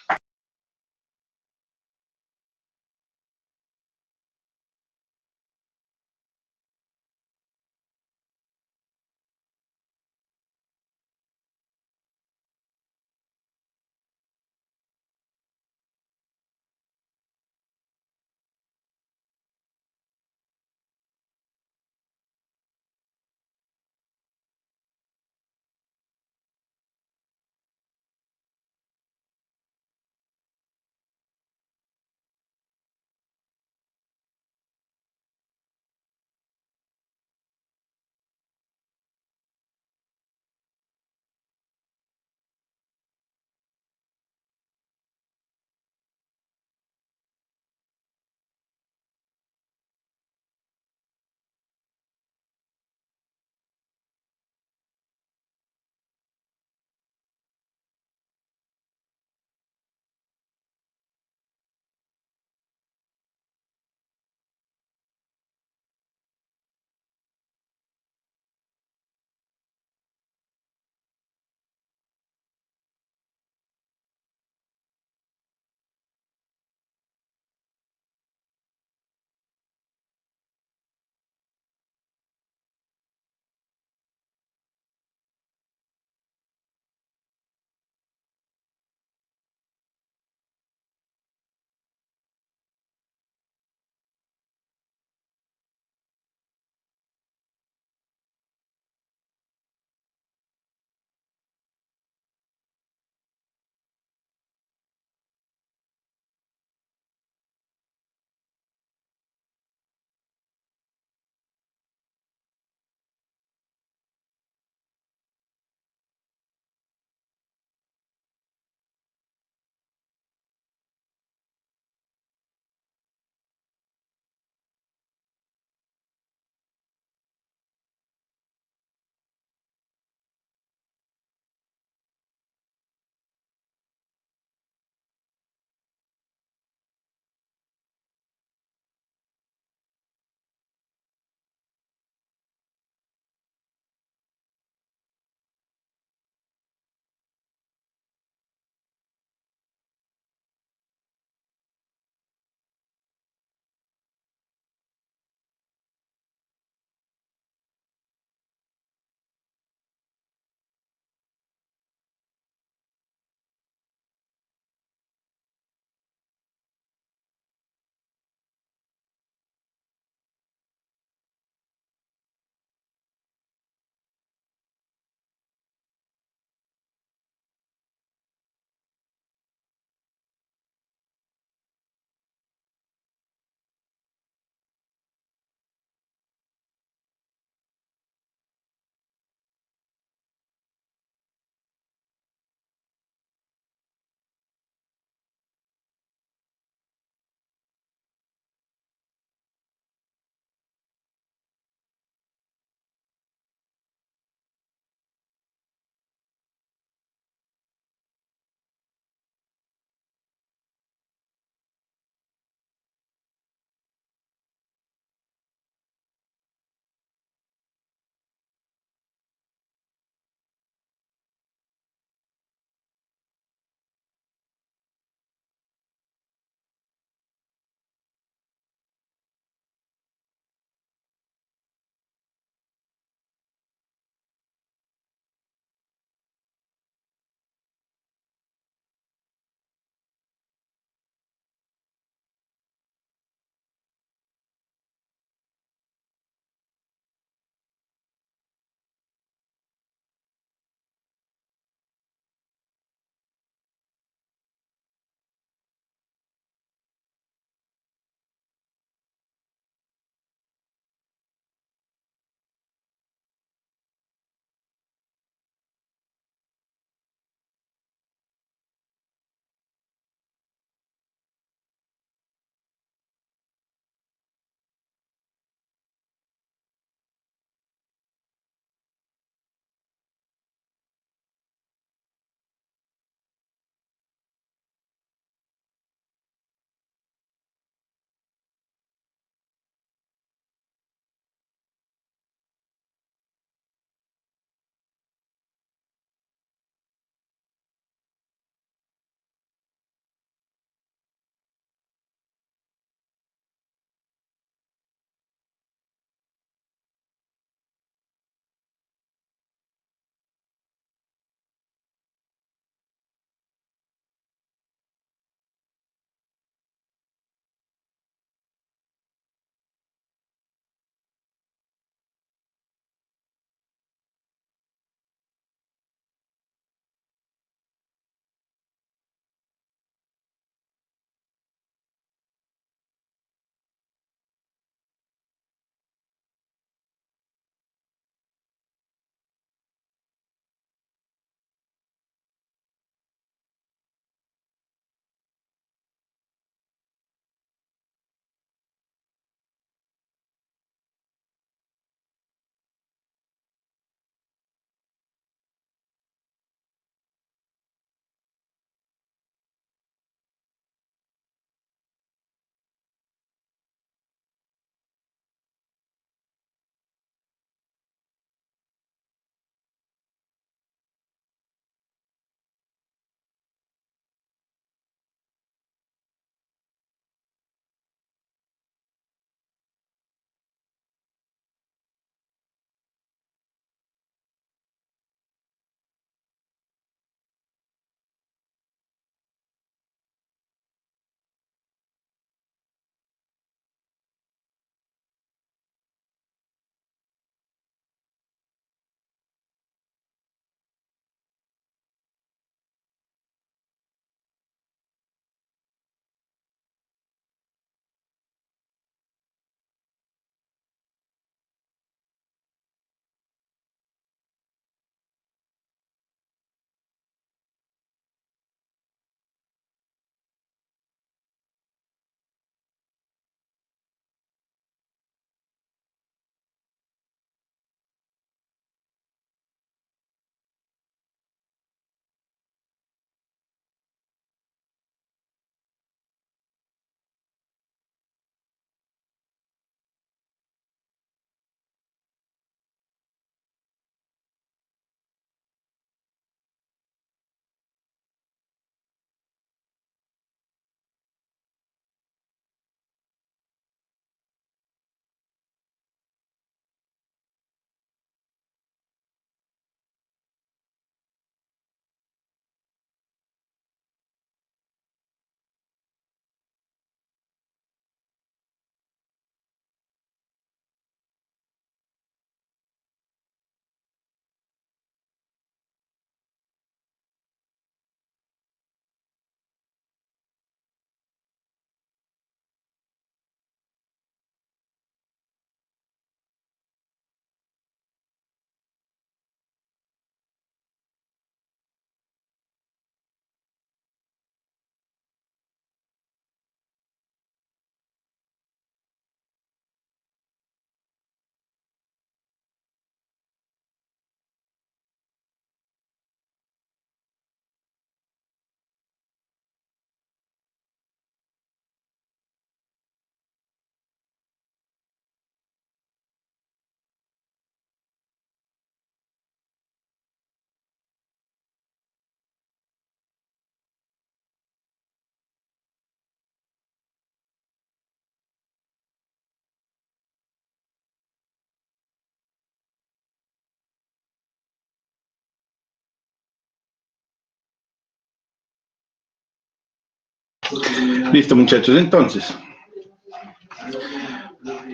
Listo, muchachos. Entonces,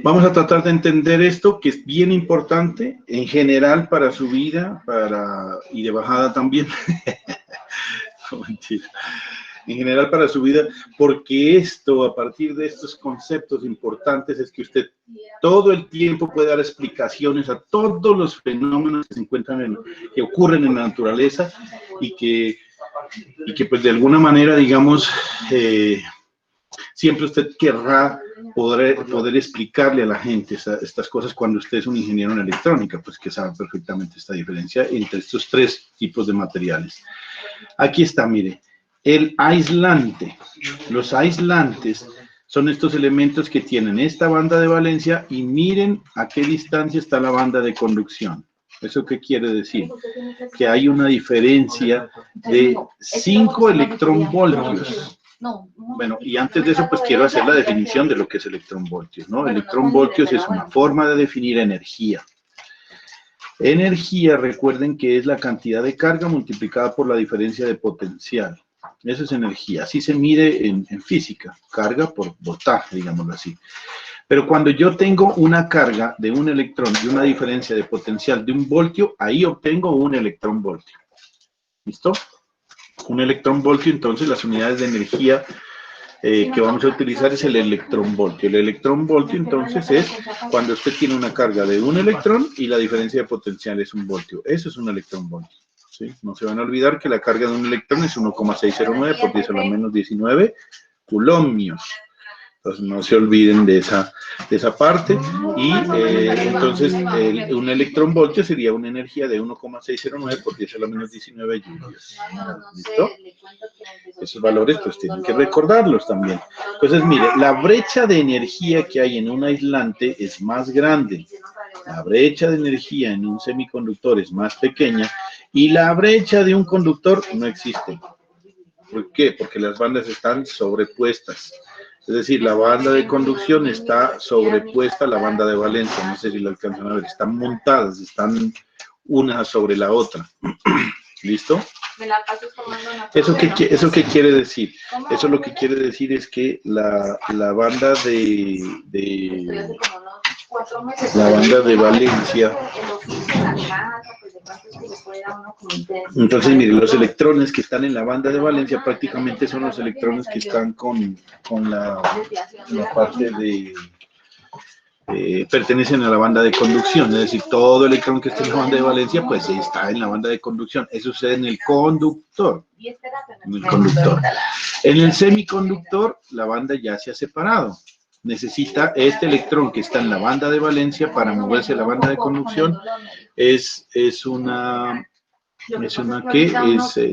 vamos a tratar de entender esto, que es bien importante en general para su vida, y de bajada también. No, mentira. En general para su vida, porque esto, a partir de estos conceptos importantes, es que usted todo el tiempo puede dar explicaciones a todos los fenómenos que se encuentran, que ocurren en la naturaleza y que pues de alguna manera, digamos, siempre usted querrá poder explicarle a la gente estas cosas cuando usted es un ingeniero en electrónica, pues que sabe perfectamente esta diferencia entre estos tres tipos de materiales. Aquí está, mire. El aislante. Los aislantes son estos elementos que tienen esta banda de valencia y miren a qué distancia está la banda de conducción. ¿Eso qué quiere decir? Que hay una diferencia de 5 electronvoltios. Bueno, y antes de eso, pues quiero hacer la definición de lo que es electronvoltios, ¿no? Electronvoltios es una forma de definir energía. Energía, recuerden que es la cantidad de carga multiplicada por la diferencia de potencial. Eso es energía, así se mide en física, carga por voltaje, digámoslo así. Pero cuando yo tengo una carga de un electrón y una diferencia de potencial de 1 voltio, ahí obtengo un electronvoltio. ¿Listo? Un electronvoltio, entonces las unidades de energía que vamos a utilizar es el electronvoltio. El electronvoltio, entonces, es cuando usted tiene una carga de 1 electrón y la diferencia de potencial es 1 voltio. Eso es un electronvoltio. ¿Sí? No se van a olvidar que la carga de un electrón es 1,609 por 10 a la menos 19 coulombios. Entonces no se olviden de esa parte. Y entonces un electronvoltio sería una energía de 1,609 por 10 a la menos 19 julios. ¿Listo? Esos valores pues tienen que recordarlos también. Entonces mire, la brecha de energía que hay en un aislante es más grande. La brecha de energía en un semiconductor es más pequeña y la brecha de un conductor no existe. ¿Por qué? Porque las bandas están sobrepuestas. Es decir, la banda de conducción está sobrepuesta a la banda de valencia. No sé si lo alcanzan a ver. Están montadas, están una sobre la otra. ¿Listo? ¿Eso qué quiere decir? Eso lo que quiere decir es que la banda de valencia. Entonces, mire, los electrones que están en la banda de valencia prácticamente son los electrones que están con la parte de... pertenecen a la banda de conducción, es decir, todo electrón que esté en la banda de valencia, pues está en la banda de conducción. Eso sucede en el conductor. En el semiconductor, la banda ya se ha separado. Necesita este electrón que está en la banda de valencia para moverse a la banda de conducción.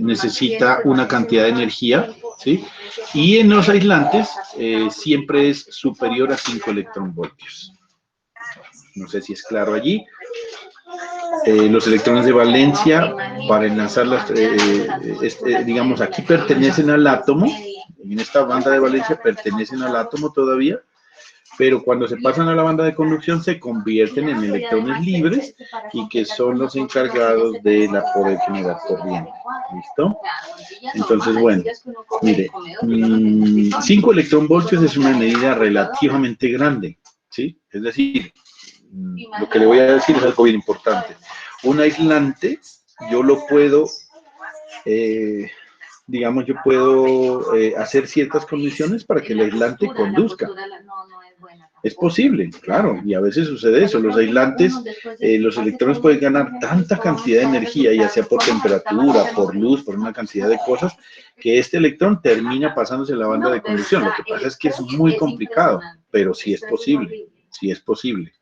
Necesita una cantidad de energía, ¿sí? Y en los aislantes siempre es superior a 5 electronvoltios. No sé si es claro allí. Los electrones de valencia, para enlazarlas, digamos, aquí pertenecen al átomo. En esta banda de valencia pertenecen al átomo todavía, pero cuando se pasan a la banda de conducción se convierten en electrones libres y que son los encargados de poder generar corriente. ¿Listo? Entonces, bueno, mire, 5 electronvoltios es una medida relativamente grande, ¿sí? Es decir, lo que le voy a decir es algo bien importante. Un aislante, yo lo puedo... digamos, yo puedo hacer ciertas condiciones para que el aislante conduzca. Es posible, claro, y a veces sucede eso. Los aislantes, los electrones pueden ganar tanta cantidad de energía, ya sea por temperatura, por luz, por una cantidad de cosas, que este electrón termina pasándose a la banda de conducción. Lo que pasa es que es muy complicado, pero sí es posible, sí es posible.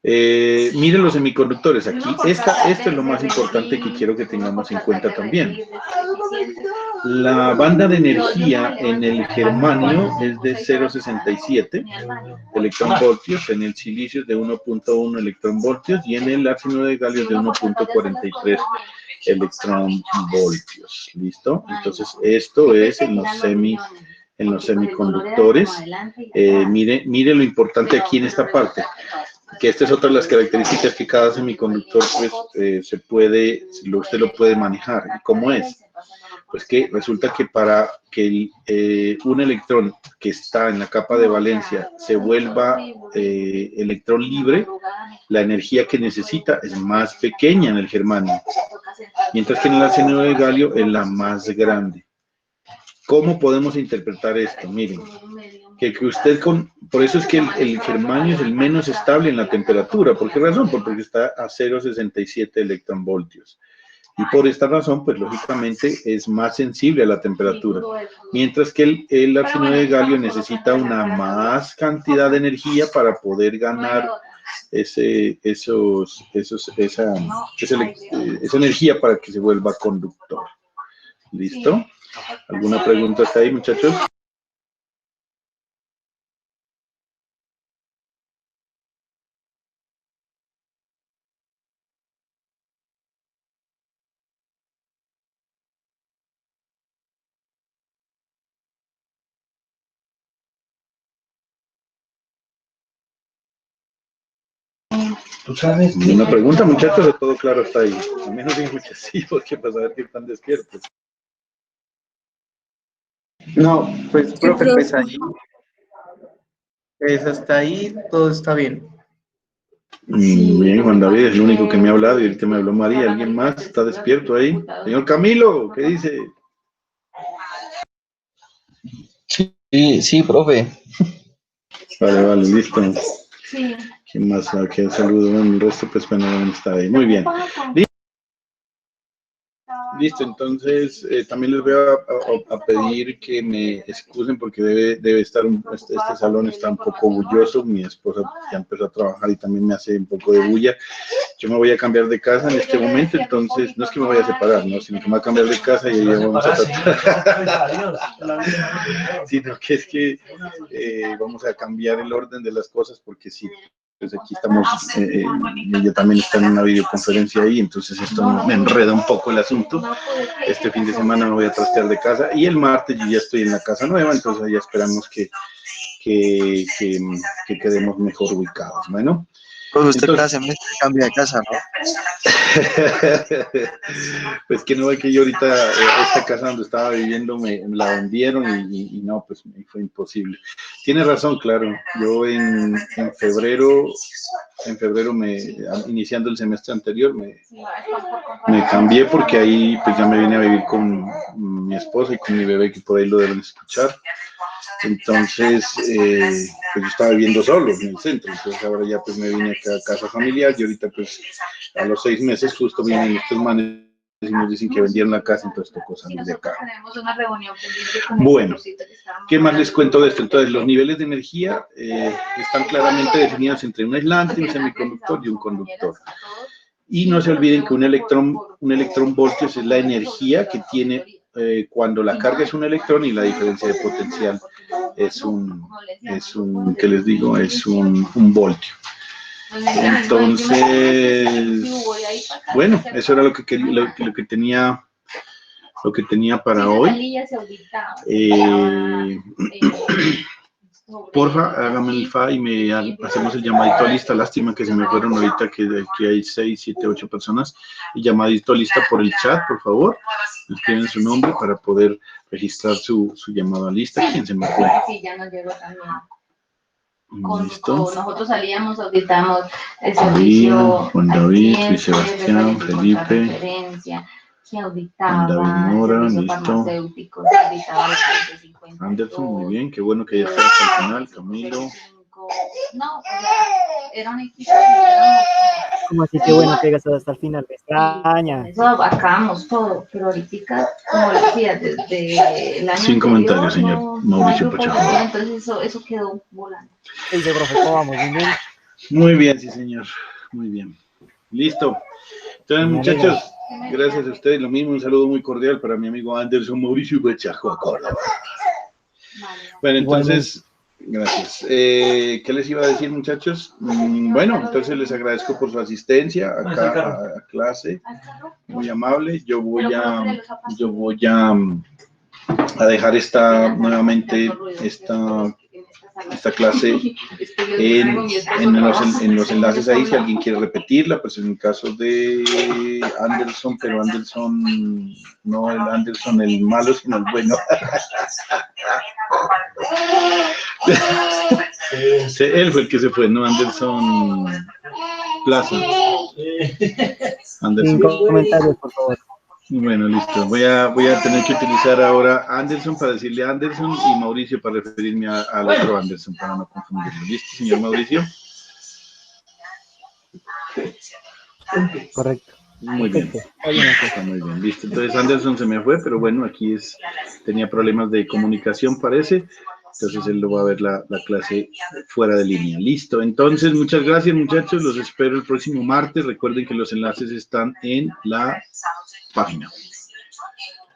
Miren los semiconductores aquí. Este es lo más importante que quiero que tengamos en cuenta también. La banda de energía en el germanio es de 0,67 electronvoltios, en el silicio es de 1,1 electronvoltios y en el ácido de galio es de 1,43 electronvoltios. ¿Listo? Entonces, esto es en los semiconductores. Mire lo importante aquí en esta parte, que esta es otra de las características que cada semiconductor pues, usted lo puede manejar. ¿Y cómo es? Pues que resulta que para que un electrón que está en la capa de valencia se vuelva electrón libre, la energía que necesita es más pequeña en el germanio, mientras que en el arsenio de galio es la más grande. ¿Cómo podemos interpretar esto? Miren, que usted por eso es que el germanio es el menos estable en la temperatura. ¿Por qué razón? Porque está a 0,67 electronvoltios. Y por esta razón, pues lógicamente es más sensible a la temperatura. Mientras que el arsenio de galio necesita una más cantidad de energía para poder ganar esa energía para que se vuelva conductor. ¿Listo? ¿Alguna pregunta hasta ahí, muchachos? ¿Tú sabes qué? ¿Una pregunta, muchachos, o todo claro está ahí? A menos de muchas sí, porque para saber que están despiertos. No, pues, profe, pues ahí, pues hasta ahí todo está bien. Bien, Juan David es el único que me ha hablado y ahorita me habló María. ¿Alguien más está despierto ahí? Señor Camilo, ¿qué dice? Sí, profe. Vale, listo. ¿Quién más? ¿Qué saludo? Bueno, el resto, pues bueno, está ahí. Muy bien. Listo, entonces también les voy a pedir que me excusen porque debe estar, este salón está un poco bulloso, mi esposa ya empezó a trabajar y también me hace un poco de bulla. Yo me voy a cambiar de casa en este momento, entonces no es que me voy a separar, ¿no? Sino que me voy a cambiar de casa y ahí vamos a tratar. Sino que es que vamos a cambiar el orden de las cosas porque sí. Pues aquí estamos, ella también está en una videoconferencia ahí, entonces esto me enreda un poco el asunto. Este fin de semana me voy a trastear de casa y el martes yo ya estoy en la casa nueva, entonces ya esperamos que quedemos mejor ubicados, ¿bueno? Profe, usted cada Entonces, semestre cambia de casa, ¿no? Pues que no ve que yo ahorita esta casa donde estaba viviendo me la vendieron y no, pues fue imposible. Tiene razón, claro. Yo en febrero, iniciando el semestre anterior, me cambié porque ahí pues ya me vine a vivir con mi esposa y con mi bebé, que por ahí lo deben escuchar. Entonces, pues yo estaba viviendo solo en el centro, entonces ahora ya pues me vine acá a casa familiar y ahorita pues a los 6 meses justo vienen estos manes y nos dicen que vendieron la casa, entonces tocó salir de acá. Bueno, ¿qué más les cuento de esto? Entonces, los niveles de energía están claramente definidos entre un aislante, un semiconductor y un conductor. Y no se olviden que un electrón voltios es la energía que tiene cuando la carga es un electrón y la diferencia de potencial es un ¿qué les digo? Es un voltio. Entonces, bueno, eso era lo que tenía para hoy. Porfa, hágame el fa y hacemos el llamadito a lista. Lástima que se me fueron ahorita, que aquí hay 6, 7, 8 personas. El llamadito a lista por el chat, por favor. Escriben su nombre para poder registrar su llamado a lista. ¿Quién se me fue? Sí, ya nos llegó también. ¿Listo? Nosotros salíamos, auditamos el servicio. Juan David, Luis Sebastián, Felipe. Que auditaba, David Mora, listo. Anderson, muy bien, qué bueno que ya está hasta el final. Camilo. No, era un equipo. Como así que bueno que llegas hasta el final, me extraña. Eso acabamos todo, pero ahorita, como decía, desde el año Sin comentarios, señor Mauricio Pacheco. Pacheco. Entonces eso quedó volando. ¿Qué dice, profe? ¿Cómo vamos? ¿Bien, bien? Muy bien, sí, señor. Muy bien. Listo. Entonces, muchachos, gracias a ustedes. Lo mismo, un saludo muy cordial para mi amigo Anderson Mauricio Pacheco, Córdoba. Bueno, entonces, gracias. ¿Qué les iba a decir, muchachos? Bueno, entonces les agradezco por su asistencia acá a clase. Muy amable. Yo voy a dejar nuevamente esta esta clase en los enlaces ahí, si alguien quiere repetirla, pues en el caso de Anderson, pero Anderson, no el Anderson el malo, sino el bueno. Sí, él fue el que se fue, ¿no? Anderson Plaza. Anderson. 5 comentarios, por favor. Bueno, listo. Voy a tener que utilizar ahora Anderson para decirle Anderson y Mauricio para referirme al otro Anderson, para no confundirlo. ¿Listo, señor Mauricio? Correcto. Muy bien. Está muy bien. Listo. Entonces Anderson se me fue, pero bueno, aquí tenía problemas de comunicación, parece. Entonces él lo va a ver la clase fuera de línea. Listo. Entonces, muchas gracias, muchachos. Los espero el próximo martes. Recuerden que los enlaces están en la página.